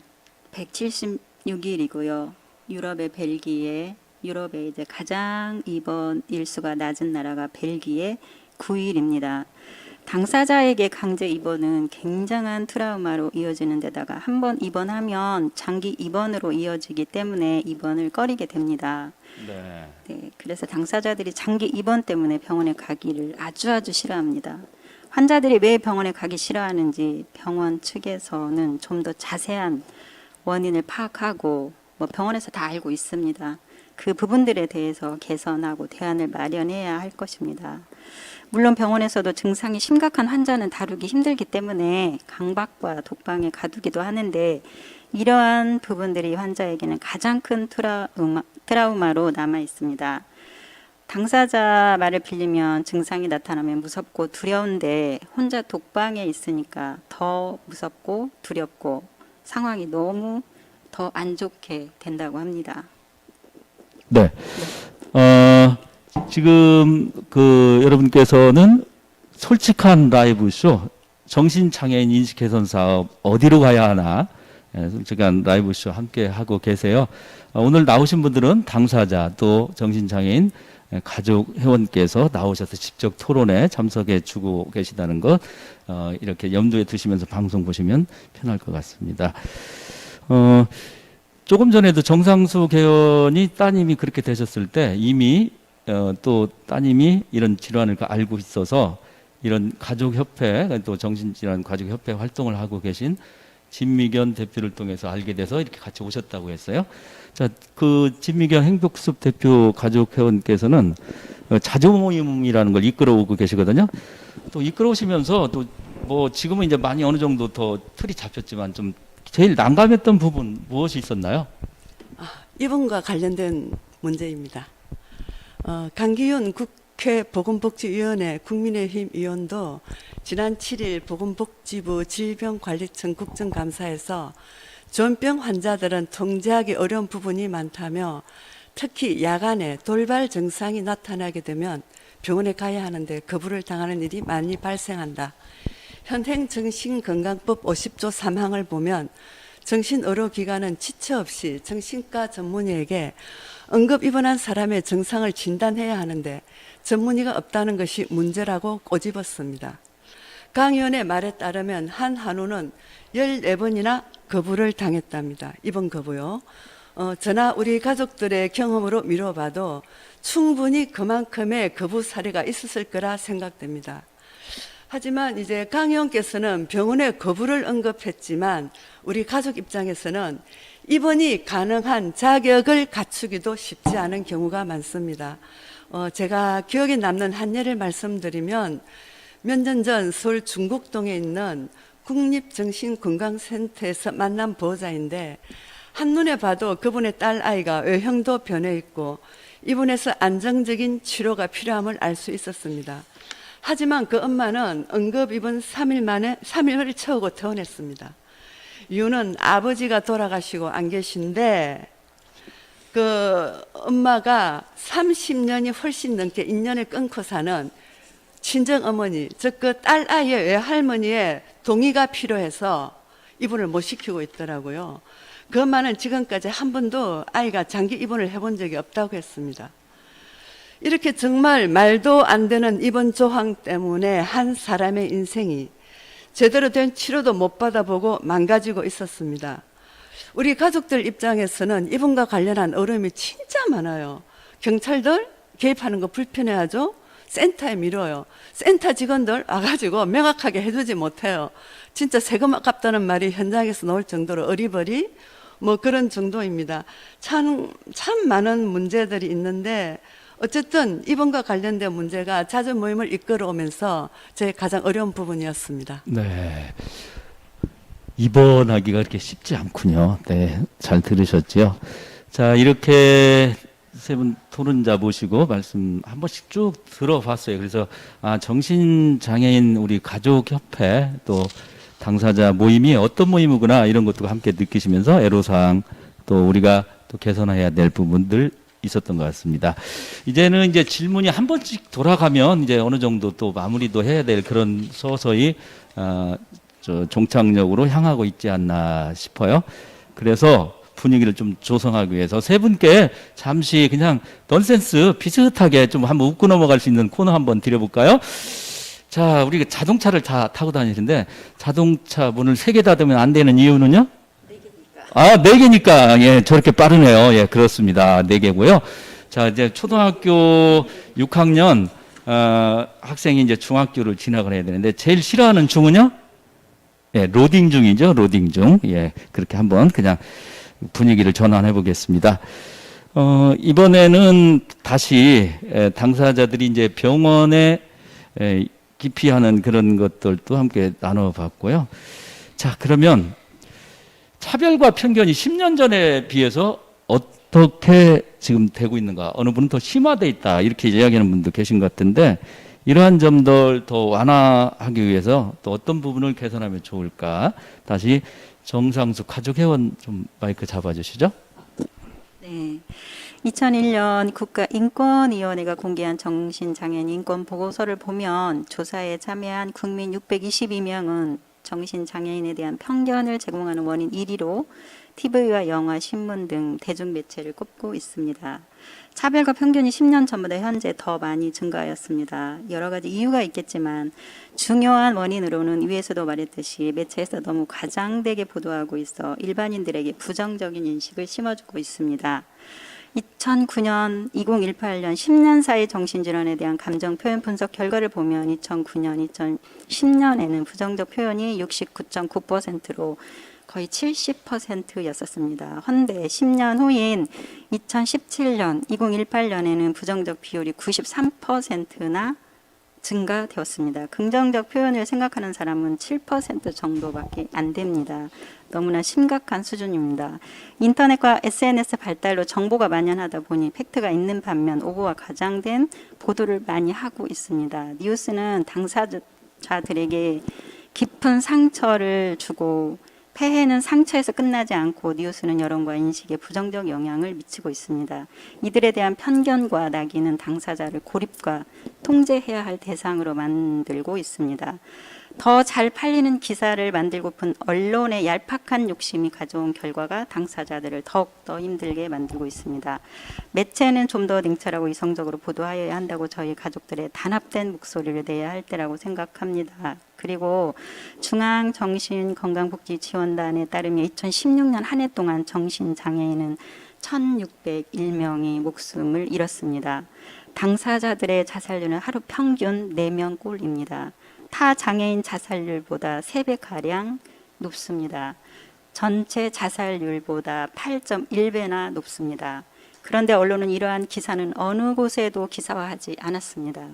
176일이고요. 유럽의 이제 가장 입원 일수가 낮은 나라가 벨기에 9일입니다. 당사자에게 강제 입원은 굉장한 트라우마로 이어지는 데다가 한번 입원하면 장기 입원으로 이어지기 때문에 입원을 꺼리게 됩니다. 네, 그래서 당사자들이 장기 입원 때문에 병원에 가기를 아주 싫어합니다. 환자들이 왜 병원에 가기 싫어하는지 병원 측에서는 좀 더 자세한 원인을 파악하고 병원에서 다 알고 있습니다. 그 부분들에 대해서 개선하고 대안을 마련해야 할 것입니다. 물론 병원에서도 증상이 심각한 환자는 다루기 힘들기 때문에 강박과 독방에 가두기도 하는데 이러한 부분들이 환자에게는 가장 큰 트라우마로 남아 있습니다. 당사자 말을 빌리면 증상이 나타나면 무섭고 두려운데 혼자 독방에 있으니까 더 무섭고 두렵고 상황이 너무 더 안 좋게 된다고 합니다. 네. 지금 여러분께서는 솔직한 라이브 쇼, 정신장애인 인식 개선 사업 어디로 가야 하나, 솔직한 라이브 쇼 함께 하고 계세요. 오늘 나오신 분들은 당사자 또 정신장애인 가족 회원께서 나오셔서 직접 토론에 참석해 주고 계시다는 것, 이렇게 염두에 두시면서 방송 보시면 편할 것 같습니다. 조금 전에도 정상숙 의원이 따님이 그렇게 되셨을 때 이미 또 따님이 이런 질환을 알고 있어서 이런 가족협회, 또 정신질환 가족협회 활동을 하고 계신 진미견 대표를 통해서 알게 돼서 이렇게 같이 오셨다고 했어요. 자, 그 진미견 행복숲 대표 가족회원께서는 자조 모임이라는 걸 이끌어오고 계시거든요. 또 이끌어오시면서 또 뭐 지금은 이제 많이 어느 정도 더 틀이 잡혔지만 좀 제일 난감했던 부분 무엇이 있었나요? 이번과 관련된 문제입니다. 강기훈 국회 보건복지위원회 국민의힘 의원도 지난 7일 보건복지부 질병관리청 국정감사에서 전병 환자들은 통제하기 어려운 부분이 많다며 특히 야간에 돌발 증상이 나타나게 되면 병원에 가야 하는데 거부를 당하는 일이 많이 발생한다. 현행정신건강법 50조 3항을 보면 정신의료기관은 지체 없이 정신과 전문의에게 응급 입원한 사람의 증상을 진단해야 하는데 전문의가 없다는 것이 문제라고 꼬집었습니다. 강 의원의 말에 따르면 한 한우는 14번이나 거부를 당했답니다. 입원 거부요. 저나 우리 가족들의 경험으로 미뤄봐도 충분히 그만큼의 거부 사례가 있었을 거라 생각됩니다. 하지만 이제 강 의원께서는 병원의 거부를 언급했지만 우리 가족 입장에서는 입원이 가능한 자격을 갖추기도 쉽지 않은 경우가 많습니다. 제가 기억에 남는 한 예를 말씀드리면 몇 년 전 서울 중곡동에 있는 국립정신건강센터에서 만난 보호자인데 한눈에 봐도 그분의 딸 아이가 외형도 변해 있고 입원해서 안정적인 치료가 필요함을 알 수 있었습니다. 하지만 그 엄마는 응급 입원 3일 만에 3일을 채우고 퇴원했습니다. 이유는 아버지가 돌아가시고 안 계신데 그 엄마가 30년이 훨씬 넘게 인연을 끊고 사는 친정 어머니, 즉 그 딸 아이의 외할머니의 동의가 필요해서 입원을 못 시키고 있더라고요. 그 엄마는 지금까지 한 번도 아이가 장기 입원을 해본 적이 없다고 했습니다. 이렇게 정말 말도 안 되는 입원 조항 때문에 한 사람의 인생이 제대로 된 치료도 못 받아보고 망가지고 있었습니다. 우리 가족들 입장에서는 입원과 관련한 어려움이 진짜 많아요. 경찰들 개입하는 거 불편해하죠. 센터에 미뤄요. 센터 직원들 와가지고 명확하게 해주지 못해요. 진짜 세금 아깝다는 말이 현장에서 나올 정도로 어리버리 뭐 그런 정도입니다. 참 많은 문제들이 있는데 어쨌든 입원과 관련된 문제가 자주 모임을 이끌어오면서 제 가장 어려운 부분이었습니다. 네. 입원하기가 그렇게 쉽지 않군요. 네. 잘 들으셨죠? 자, 이렇게 세 분 토론자 모시고 말씀 한 번씩 쭉 들어봤어요. 그래서 정신장애인 우리 가족협회 또 당사자 모임이 어떤 모임이구나 이런 것도 함께 느끼시면서 애로사항 또 우리가 또 개선해야 될 부분들 있었던 것 같습니다. 이제는 이제 질문이 한 번씩 돌아가면 이제 어느 정도 또 마무리도 해야 될 그런 서서히 종착역으로 향하고 있지 않나 싶어요. 그래서 분위기를 좀 조성하기 위해서 세 분께 잠시 그냥 넌센스 비슷하게 좀 한번 웃고 넘어갈 수 있는 코너 한번 드려볼까요? 자, 우리가 자동차를 다 타고 다니는데 자동차 문을 3개 닫으면 안 되는 이유는요? 4개니까. 아, 4개니까. 예, 저렇게 빠르네요. 예, 그렇습니다. 4개고요. 자, 이제 초등학교 6학년 학생이 이제 중학교를 진학을 해야 되는데 제일 싫어하는 중은요? 예, 로딩 중이죠. 로딩 중. 예, 그렇게 한번 그냥 분위기를 전환해 보겠습니다. 이번에는 다시 당사자들이 이제 병원에 기피하는 그런 것들도 함께 나눠봤고요. 자, 그러면 차별과 편견이 10년 전에 비해서 어떻게 지금 되고 있는가? 어느 분은 더 심화돼 있다 이렇게 이야기하는 분도 계신 것 같은데 이러한 점들 더 완화하기 위해서 또 어떤 부분을 개선하면 좋을까? 다시 정상수 가족회원 좀 마이크 잡아주시죠. 네. 2001년 국가인권위원회가 공개한 정신장애인 인권 보고서를 보면 조사에 참여한 국민 622명은 정신장애인에 대한 편견을 제공하는 원인 1위로 TV와 영화, 신문 등 대중매체를 꼽고 있습니다. 차별과 편견이 10년 전보다 현재 더 많이 증가하였습니다. 여러 가지 이유가 있겠지만 중요한 원인으로는 위에서도 말했듯이 매체에서 너무 과장되게 보도하고 있어 일반인들에게 부정적인 인식을 심어주고 있습니다. 2009년, 2018년 10년 사이 정신질환에 대한 감정 표현 분석 결과를 보면 2009년, 2010년에는 부정적 표현이 69.9%로 거의 70%였었습니다. 헌데 10년 후인 2017년, 2018년에는 부정적 비율이 93%나 증가되었습니다. 긍정적 표현을 생각하는 사람은 7% 정도밖에 안 됩니다. 너무나 심각한 수준입니다. 인터넷과 SNS 발달로 정보가 만연하다 보니 팩트가 있는 반면 오보와 과장된 보도를 많이 하고 있습니다. 뉴스는 당사자들에게 깊은 상처를 주고 폐해는 상처에서 끝나지 않고 뉴스는 여론과 인식에 부정적 영향을 미치고 있습니다. 이들에 대한 편견과 낙인은 당사자를 고립과 통제해야 할 대상으로 만들고 있습니다. 더 잘 팔리는 기사를 만들고픈 언론의 얄팍한 욕심이 가져온 결과가 당사자들을 더욱더 힘들게 만들고 있습니다. 매체는 좀 더 냉철하고 이성적으로 보도하여야 한다고 저희 가족들의 단합된 목소리를 내야 할 때라고 생각합니다. 그리고 중앙정신건강복지지원단에 따르면 2016년 한 해 동안 정신장애인은 1,601명이 목숨을 잃었습니다. 당사자들의 자살률은 하루 평균 4명꼴입니다. 타 장애인 자살률보다 3배가량 높습니다. 전체 자살률보다 8.1배나 높습니다. 그런데 언론은 이러한 기사는 어느 곳에도 기사화하지 않았습니다.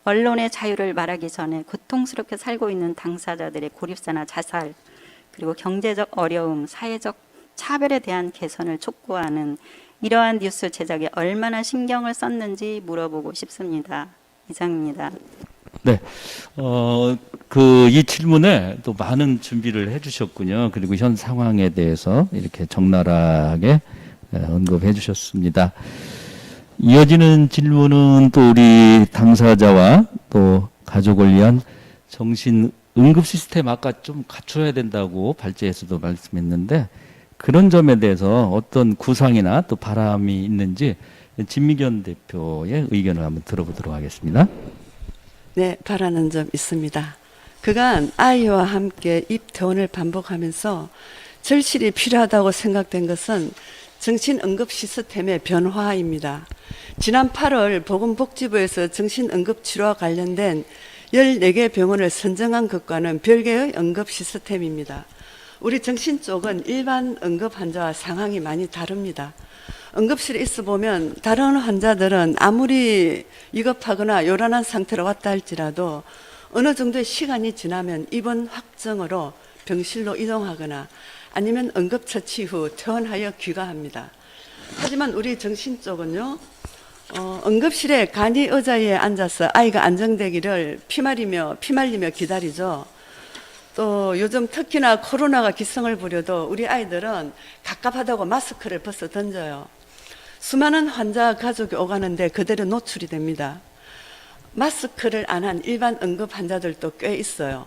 언론의 자유를 말하기 전에 고통스럽게 살고 있는 당사자들의 고립사나 자살, 그리고 경제적 어려움, 사회적 차별에 대한 개선을 촉구하는 이러한 뉴스 제작에 얼마나 신경을 썼는지 물어보고 싶습니다. 이상입니다. 네, 이 질문에 또 많은 준비를 해주셨군요. 그리고 현 상황에 대해서 이렇게 적나라하게 언급해 주셨습니다. 이어지는 질문은 또 우리 당사자와 또 가족을 위한 정신 응급 시스템 아까 좀 갖춰야 된다고 발제에서도 말씀했는데 그런 점에 대해서 어떤 구상이나 또 바람이 있는지 진미견 대표의 의견을 한번 들어보도록 하겠습니다. 네, 바라는 점 있습니다. 그간 아이와 함께 입퇴원을 반복하면서 절실히 필요하다고 생각된 것은 정신응급 시스템의 변화입니다. 지난 8월 보건복지부에서 정신응급치료와 관련된 14개 병원을 선정한 것과는 별개의 응급 시스템입니다. 우리 정신 쪽은 일반 응급 환자와 상황이 많이 다릅니다. 응급실에 있어 보면 다른 환자들은 아무리 위급하거나 요란한 상태로 왔다 할지라도 어느 정도의 시간이 지나면 입원 확정으로 병실로 이동하거나 아니면 응급처치 후 퇴원하여 귀가합니다. 하지만 우리 정신 쪽은요, 응급실에 간이 의자에 앉아서 아이가 안정되기를 피말리며 기다리죠. 또 요즘 특히나 코로나가 기승을 부려도 우리 아이들은 갑갑하다고 마스크를 벗어 던져요. 수많은 환자 가족이 오가는데 그대로 노출이 됩니다. 마스크를 안 한 일반 응급 환자들도 꽤 있어요.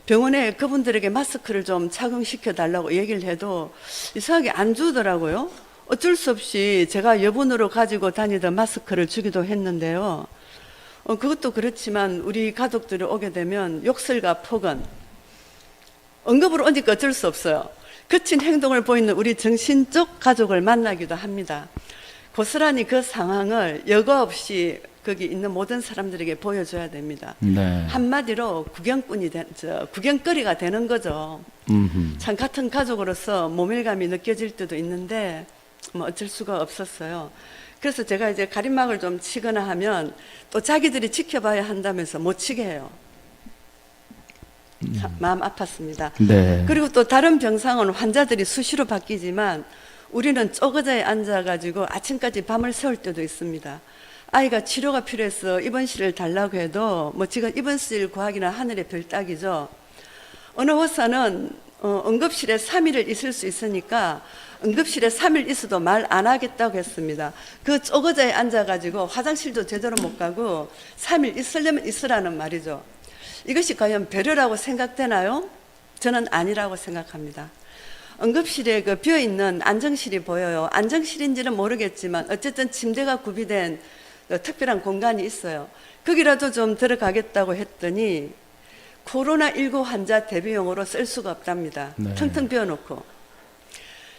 병원에 그분들에게 마스크를 좀 착용시켜 달라고 얘기를 해도 이상하게 안 주더라고요. 어쩔 수 없이 제가 여분으로 가지고 다니던 마스크를 주기도 했는데요. 그것도 그렇지만 우리 가족들이 오게 되면 욕설과 폭언, 응급으로 오니까 어쩔 수 없어요. 거친 행동을 보이는 우리 정신적 가족을 만나기도 합니다. 고스란히 그 상황을 여과 없이 거기 있는 모든 사람들에게 보여줘야 됩니다. 네. 한마디로 구경거리가 되는 거죠. 참 같은 가족으로서 모멸감이 느껴질 때도 있는데 뭐 어쩔 수가 없었어요. 그래서 제가 이제 가림막을 좀 치거나 하면 또 자기들이 지켜봐야 한다면서 못 치게 해요. 참 마음 아팠습니다. 네. 그리고 또 다른 병상은 환자들이 수시로 바뀌지만 우리는 쪼그자에 앉아가지고 아침까지 밤을 새울 때도 있습니다. 아이가 치료가 필요해서 입원실을 달라고 해도 뭐 지금 입원실 구하기는 하늘의 별 따기죠. 어느 의사는 응급실에 3일을 있을 수 있으니까 응급실에 3일 있어도 말 안 하겠다고 했습니다. 그 쪼그자에 앉아가지고 화장실도 제대로 못 가고 3일 있으려면 있으라는 말이죠. 이것이 과연 배려라고 생각되나요? 저는 아니라고 생각합니다. 응급실에 그 비어있는 안정실이 보여요. 안정실인지는 모르겠지만 어쨌든 침대가 구비된 특별한 공간이 있어요. 거기라도 좀 들어가겠다고 했더니 코로나19 환자 대비용으로 쓸 수가 없답니다. 네. 텅텅 비워놓고.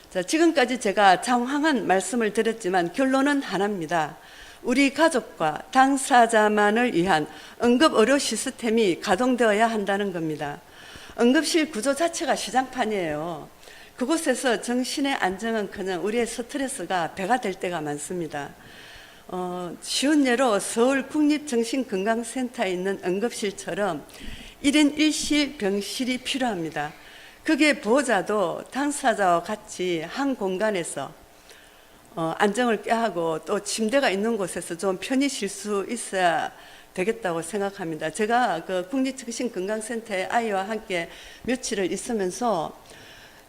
자, 지금까지 제가 장황한 말씀을 드렸지만 결론은 하나입니다. 우리 가족과 당사자만을 위한 응급의료 시스템이 가동되어야 한다는 겁니다. 응급실 구조 자체가 시장판이에요. 그곳에서 정신의 안정은커녕 우리의 스트레스가 배가 될 때가 많습니다. 쉬운 예로 서울 국립정신건강센터에 있는 응급실처럼 1인 1실 병실이 필요합니다. 그게 보호자도 당사자와 같이 한 공간에서 안정을 꾀하고 또 침대가 있는 곳에서 좀 편히 쉴 수 있어야 되겠다고 생각합니다. 제가 그 국립정신건강센터에 아이와 함께 며칠을 있으면서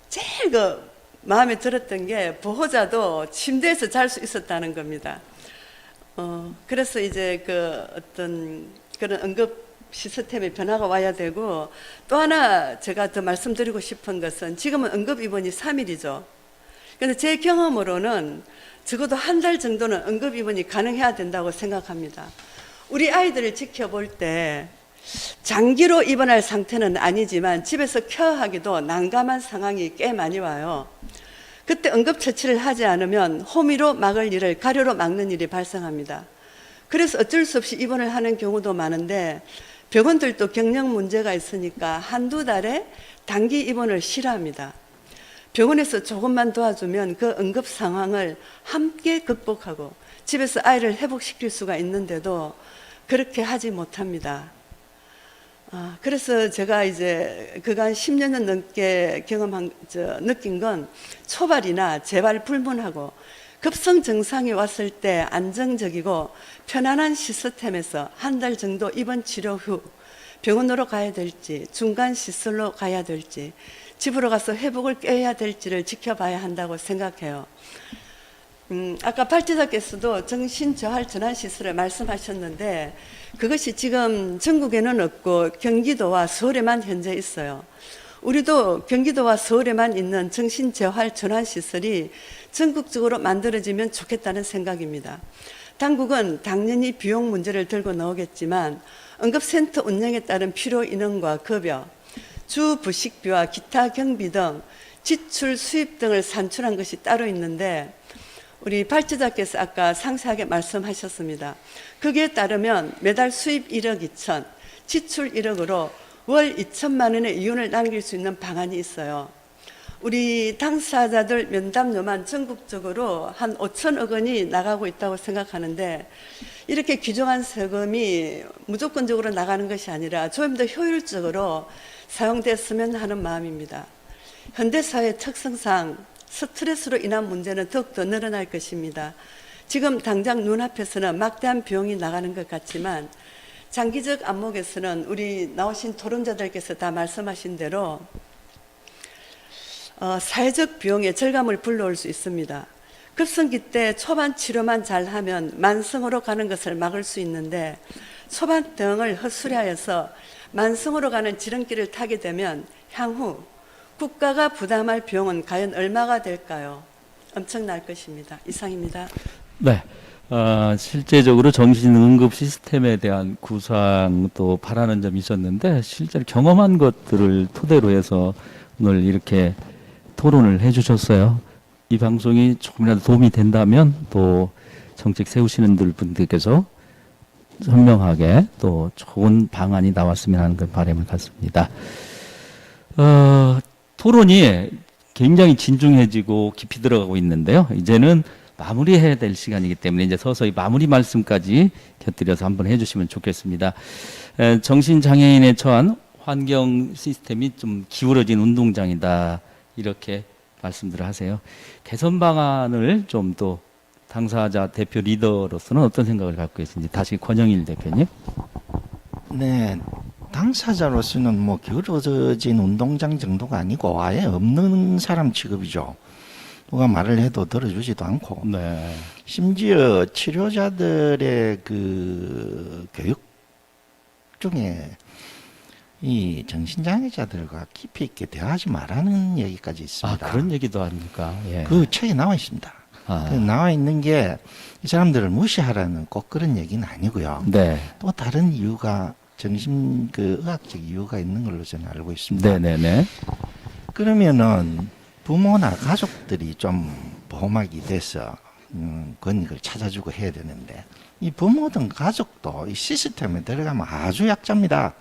제일 마음에 들었던 게 보호자도 침대에서 잘 수 있었다는 겁니다. 그래서 이제 어떤 그런 응급 시스템의 변화가 와야 되고, 또 하나 제가 더 말씀드리고 싶은 것은 지금은 응급 입원이 3일이죠. 그런데 제 경험으로는 적어도 한 달 정도는 응급 입원이 가능해야 된다고 생각합니다. 우리 아이들을 지켜볼 때 장기로 입원할 상태는 아니지만 집에서 케어하기도 난감한 상황이 꽤 많이 와요. 그때 응급처치를 하지 않으면 호미로 막을 일을 가려로 막는 일이 발생합니다. 그래서 어쩔 수 없이 입원을 하는 경우도 많은데 병원들도 경영 문제가 있으니까 한두 달에 단기 입원을 싫어합니다. 병원에서 조금만 도와주면 그 응급 상황을 함께 극복하고 집에서 아이를 회복시킬 수가 있는데도 그렇게 하지 못합니다. 그래서 제가 이제 그간 10년은 넘게 느낀 건 초발이나 재발 불문하고 급성 증상이 왔을 때 안정적이고 편안한 시스템에서 한 달 정도 입원 치료 후 병원으로 가야 될지 중간 시설로 가야 될지 집으로 가서 회복을 꾀해야 될지를 지켜봐야 한다고 생각해요. 아까 발제자께서도 정신저할 전환시설을 말씀하셨는데 그것이 지금 전국에는 없고 경기도와 서울에만 현재 있어요. 우리도 경기도와 서울에만 있는 정신재활 전환시설이 전국적으로 만들어지면 좋겠다는 생각입니다. 당국은 당연히 비용 문제를 들고 나오겠지만 응급센터 운영에 따른 필요 인원과 급여, 주 부식비와 기타 경비 등 지출 수입 등을 산출한 것이 따로 있는데 우리 발제자께서 아까 상세하게 말씀하셨습니다. 거기에 따르면 매달 수입 1억 2천, 지출 1억으로 월 2천만 원의 이윤을 남길 수 있는 방안이 있어요. 우리 당사자들 면담료만 전국적으로 한 5천억 원이 나가고 있다고 생각하는데 이렇게 귀중한 세금이 무조건적으로 나가는 것이 아니라 좀 더 효율적으로 사용됐으면 하는 마음입니다. 현대사회 특성상 스트레스로 인한 문제는 더욱더 늘어날 것입니다. 지금 당장 눈앞에서는 막대한 비용이 나가는 것 같지만 장기적 안목에서는 우리 나오신 토론자들께서 다 말씀하신 대로 사회적 비용의 절감을 불러올 수 있습니다. 급성기 때 초반 치료만 잘하면 만성으로 가는 것을 막을 수 있는데 초반병을 허술해하여서 만성으로 가는 지름길을 타게 되면 향후 국가가 부담할 비용은 과연 얼마가 될까요? 엄청날 것입니다. 이상입니다. 네. 실제적으로 정신응급 시스템에 대한 구상도 바라는 점이 있었는데 실제로 경험한 것들을 토대로 해서 오늘 이렇게 토론을 해주셨어요. 이 방송이 조금이라도 도움이 된다면 또 정책 세우시는 분들께서 현명하게 또 좋은 방안이 나왔으면 하는 그 바람을 갖습니다. 토론이 굉장히 진중해지고 깊이 들어가고 있는데요. 이제는 마무리해야 될 시간이기 때문에 이제 서서히 마무리 말씀까지 곁들여서 한번 해주시면 좋겠습니다. 정신장애인에 처한 환경 시스템이 좀 기울어진 운동장이다 이렇게 말씀들을 하세요. 개선 방안을 좀 또 당사자 대표 리더로서는 어떤 생각을 갖고 계신지 다시 권영일 대표님. 네, 당사자로서는 뭐 기울어진 운동장 정도가 아니고 아예 없는 사람 취급이죠. 누가 말을 해도 들어주지도 않고, 네. 심지어 치료자들의 그 교육 중에 이 정신장애자들과 깊이 있게 대화하지 말라는 얘기까지 있습니다. 그런 얘기도 합니까? 예. 그 책에 나와 있습니다. 아. 그 나와 있는 게 이 사람들을 무시하라는 꼭 그런 얘기는 아니고요. 네. 또 다른 이유가 정신 그 의학적 이유가 있는 걸로 저는 알고 있습니다. 네네네. 그러면은 부모나 가족들이 좀 보호막이 돼서 권익을 찾아주고 해야 되는데 이 부모든 가족도 이 시스템에 들어가면 아주 약자입니다.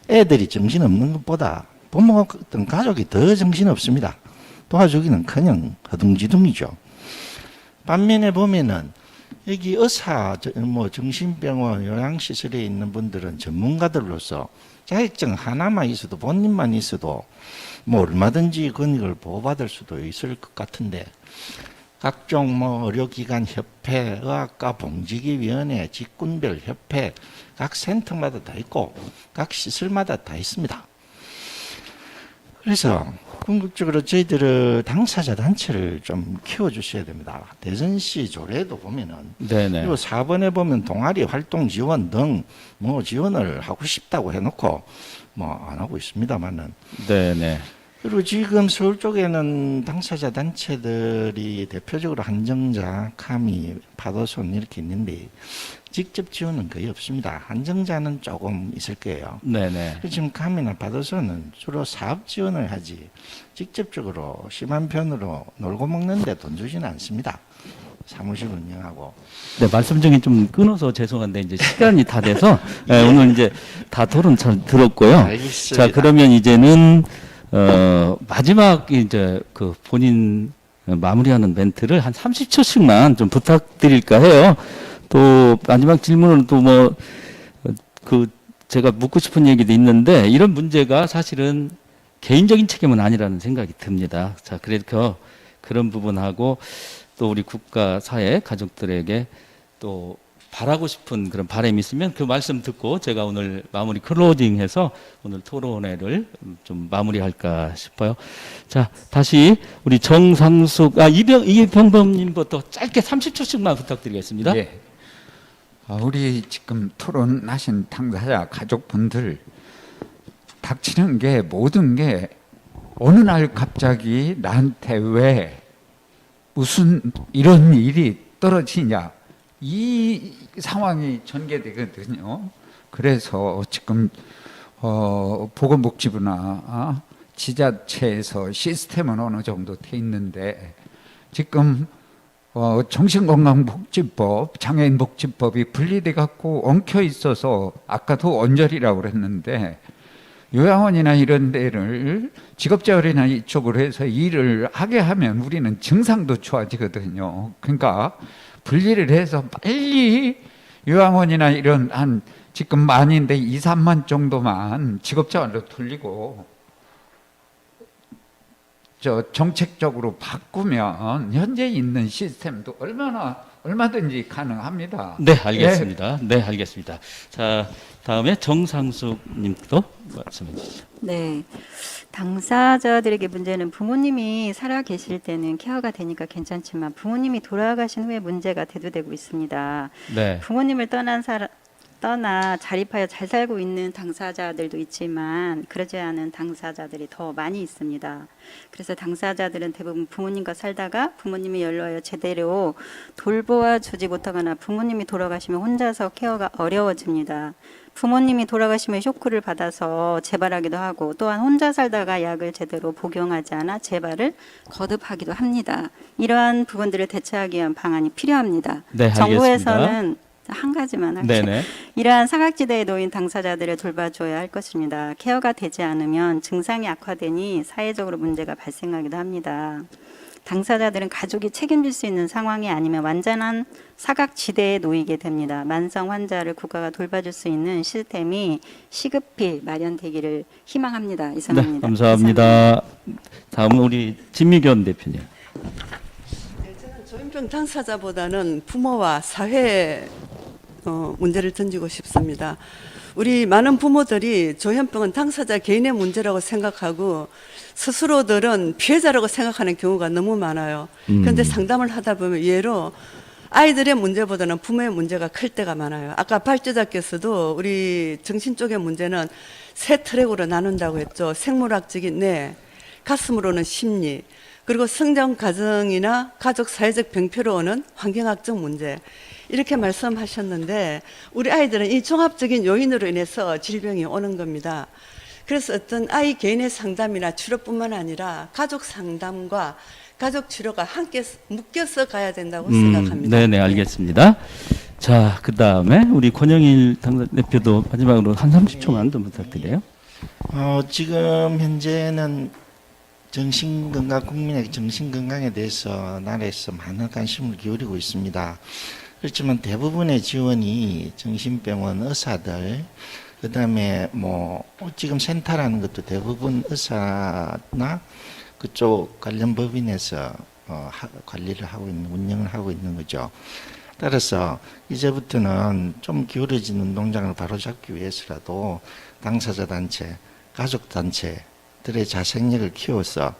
애들이 정신없는 것보다 부모든 가족이 더 정신없습니다. 도와주기는커녕 허둥지둥이죠. 반면에 보면은 여기 의사, 뭐 정신병원, 요양시설에 있는 분들은 전문가들로서 자격증 하나만 있어도 본인만 있어도 뭐 얼마든지 권익을 보호받을 수도 있을 것 같은데 각종 뭐 의료기관 협회, 의학과 봉지기위원회, 직군별 협회, 각 센터마다 다 있고 각 시설마다 다 있습니다. 그래서 궁극적으로 저희들은 당사자 단체를 좀 키워주셔야 됩니다. 대전시 조례도 보면은 네네. 그리고 4번에 보면 동아리 활동 지원 등 뭐 지원을 하고 싶다고 해놓고 뭐 안 하고 있습니다만은 네네. 그리고 지금 서울 쪽에는 당사자 단체들이 대표적으로 한정자, 카미, 파도손 이렇게 있는데 직접 지원은 거의 없습니다. 한정자는 조금 있을 거예요. 네네. 지금 카미나 파도손은 주로 사업 지원을 하지 직접적으로 심한 편으로 놀고 먹는데 돈 주지는 않습니다. 사무실 운영하고. 네, 말씀 중에 좀 끊어서 죄송한데 이제 시간이 다 돼서 오늘 이제 다 토론 잘 들었고요. 알겠습니다. 자, 그러면 이제는 마지막 이제 그 본인 마무리하는 멘트를 한 30초씩만 좀 부탁드릴까 해요. 또 마지막 질문은 또 뭐 그 제가 묻고 싶은 얘기도 있는데 이런 문제가 사실은 개인적인 책임은 아니라는 생각이 듭니다. 자, 그래서 그런 부분하고 또 우리 국가, 사회, 가족들에게 또 바라고 싶은 그런 바람이 있으면 그 말씀 듣고 제가 오늘 마무리 클로징해서 오늘 토론회를 좀 마무리할까 싶어요. 자, 다시 우리 정상숙, 이병범님부터 짧게 30초씩만 부탁드리겠습니다. 예. 우리 지금 토론하신 당사자 가족분들 닥치는 게 모든 게 어느 날 갑자기 나한테 왜 무슨 이런 일이 떨어지냐 이 상황이 전개되거든요. 그래서 지금 보건복지부나 지자체에서 시스템은 어느 정도 돼 있는데 지금 정신건강복지법, 장애인복지법이 분리돼 갖고 엉켜 있어서 아까도 언저리라고 그랬는데 요양원이나 이런 데를 직업재활이나 이쪽으로 해서 일을 하게 하면 우리는 증상도 좋아지거든요. 그러니까 분리를 해서 빨리 요양원이나 이런 한 지금 만인데 2, 3만 정도만 직업재활로 돌리고 정책적으로 바꾸면 현재 있는 시스템도 얼마나 얼마든지 가능합니다. 네, 알겠습니다. 네, 알겠습니다. 자, 다음에 정상숙 님도 말씀해 주시죠. 네. 당사자들에게 문제는 부모님이 살아 계실 때는 케어가 되니까 괜찮지만 부모님이 돌아가신 후에 문제가 대두되고 있습니다. 네. 부모님을 떠나 자립하여 잘 살고 있는 당사자들도 있지만 그러지 않은 당사자들이 더 많이 있습니다. 그래서 당사자들은 대부분 부모님과 살다가 부모님이 연로하여 제대로 돌보아 주지 못하거나 부모님이 돌아가시면 혼자서 케어가 어려워집니다. 부모님이 돌아가시면 쇼크를 받아서 재발하기도 하고 또한 혼자 살다가 약을 제대로 복용하지 않아 재발을 거듭하기도 합니다. 이러한 부분들을 대처하기 위한 방안이 필요합니다. 네, 알겠습니다. 정부에서는 한 가지만 할게요. 네네. 이러한 사각지대에 놓인 당사자들을 돌봐줘야 할 것입니다. 케어가 되지 않으면 증상이 악화되니 사회적으로 문제가 발생하기도 합니다. 당사자들은 가족이 책임질 수 있는 상황이 아니면 완전한 사각지대에 놓이게 됩니다. 만성 환자를 국가가 돌봐줄 수 있는 시스템이 시급히 마련되기를 희망합니다. 네, 이상입니다. 감사합니다. 다음은 우리 진미견 대표님. 저는 조현병 당사자보다는 부모와 사회 문제를 던지고 싶습니다. 우리 많은 부모들이 조현병은 당사자 개인의 문제라고 생각하고 스스로들은 피해자라고 생각하는 경우가 너무 많아요. 그런데 상담을 하다 보면 예로 아이들의 문제보다는 부모의 문제가 클 때가 많아요. 아까 발제자께서도 우리 정신 쪽의 문제는 세 트랙으로 나눈다고 했죠. 생물학적인 뇌, 가슴으로는 심리, 그리고 성장 과정이나 가족 사회적 병폐로 오는 환경학적 문제. 이렇게 말씀하셨는데 우리 아이들은 이 종합적인 요인으로 인해서 질병이 오는 겁니다. 그래서 어떤 아이 개인의 상담이나 치료뿐만 아니라 가족 상담과 가족 치료가 함께 묶여서 가야 된다고 생각합니다. 네네, 알겠습니다. 자, 그 다음에 우리 권영일 당대표도 마지막으로 한 30초만 좀 부탁드려요. 지금 현재는 정신건강, 국민의 정신건강에 대해서 나라에서 많은 관심을 기울이고 있습니다. 그렇지만 대부분의 지원이 정신병원 의사들, 그 다음에 지금 센터라는 것도 대부분 의사나 그쪽 관련 법인에서 관리를 하고 있는, 운영을 하고 있는 거죠. 따라서 이제부터는 좀 기울어진 운동장을 바로잡기 위해서라도 당사자 단체, 가족 단체들의 자생력을 키워서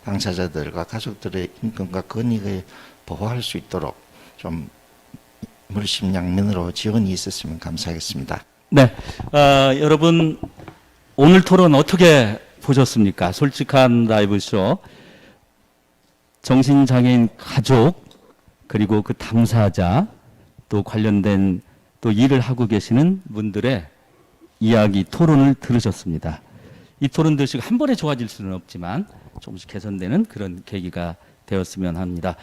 당사자들과 가족들의 인권과 권익을 보호할 수 있도록 좀 물심양면으로 지원이 있었으면 감사하겠습니다. 네, 여러분 오늘 토론 어떻게 보셨습니까? 솔직한 라이브쇼, 정신장애인 가족 그리고 그 당사자 또 관련된 또 일을 하고 계시는 분들의 이야기 토론을 들으셨습니다. 이 토론 들으시고 한 번에 좋아질 수는 없지만 조금씩 개선되는 그런 계기가 되었으면 합니다.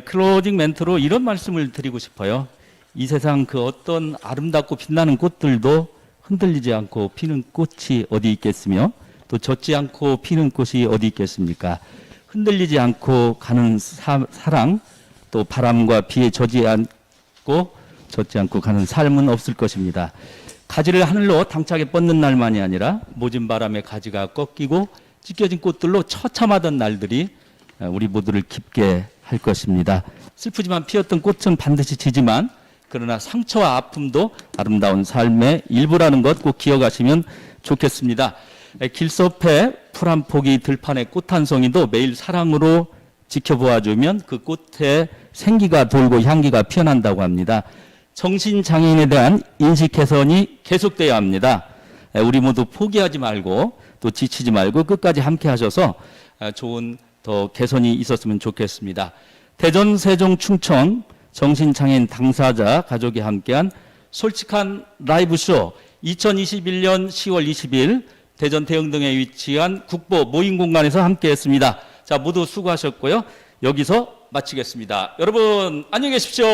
클로징 멘트로 이런 말씀을 드리고 싶어요. 이 세상 그 어떤 아름답고 빛나는 꽃들도 흔들리지 않고 피는 꽃이 어디 있겠으며 또 젖지 않고 피는 꽃이 어디 있겠습니까? 흔들리지 않고 가는 사랑, 또 바람과 비에 젖지 않고 가는 삶은 없을 것입니다. 가지를 하늘로 당차게 뻗는 날만이 아니라 모진 바람에 가지가 꺾이고 찢겨진 꽃들로 처참하던 날들이 우리 모두를 깊게 할 것입니다. 슬프지만 피었던 꽃은 반드시 지지만 그러나 상처와 아픔도 아름다운 삶의 일부라는 것 꼭 기억하시면 좋겠습니다. 길섭에 풀 한 포기 들판에 꽃 한 송이도 매일 사랑으로 지켜보아주면 그 꽃에 생기가 돌고 향기가 피어난다고 합니다. 정신장애인에 대한 인식 개선이 계속돼야 합니다. 우리 모두 포기하지 말고 또 지치지 말고 끝까지 함께 하셔서 좋은 더 개선이 있었으면 좋겠습니다. 대전, 세종, 충청 정신장애인 당사자 가족이 함께한 솔직한 라이브쇼 2021년 10월 20일 대전 대흥동에 위치한 국보 모임공간에서 함께했습니다. 자, 모두 수고하셨고요. 여기서 마치겠습니다. 여러분 안녕히 계십시오.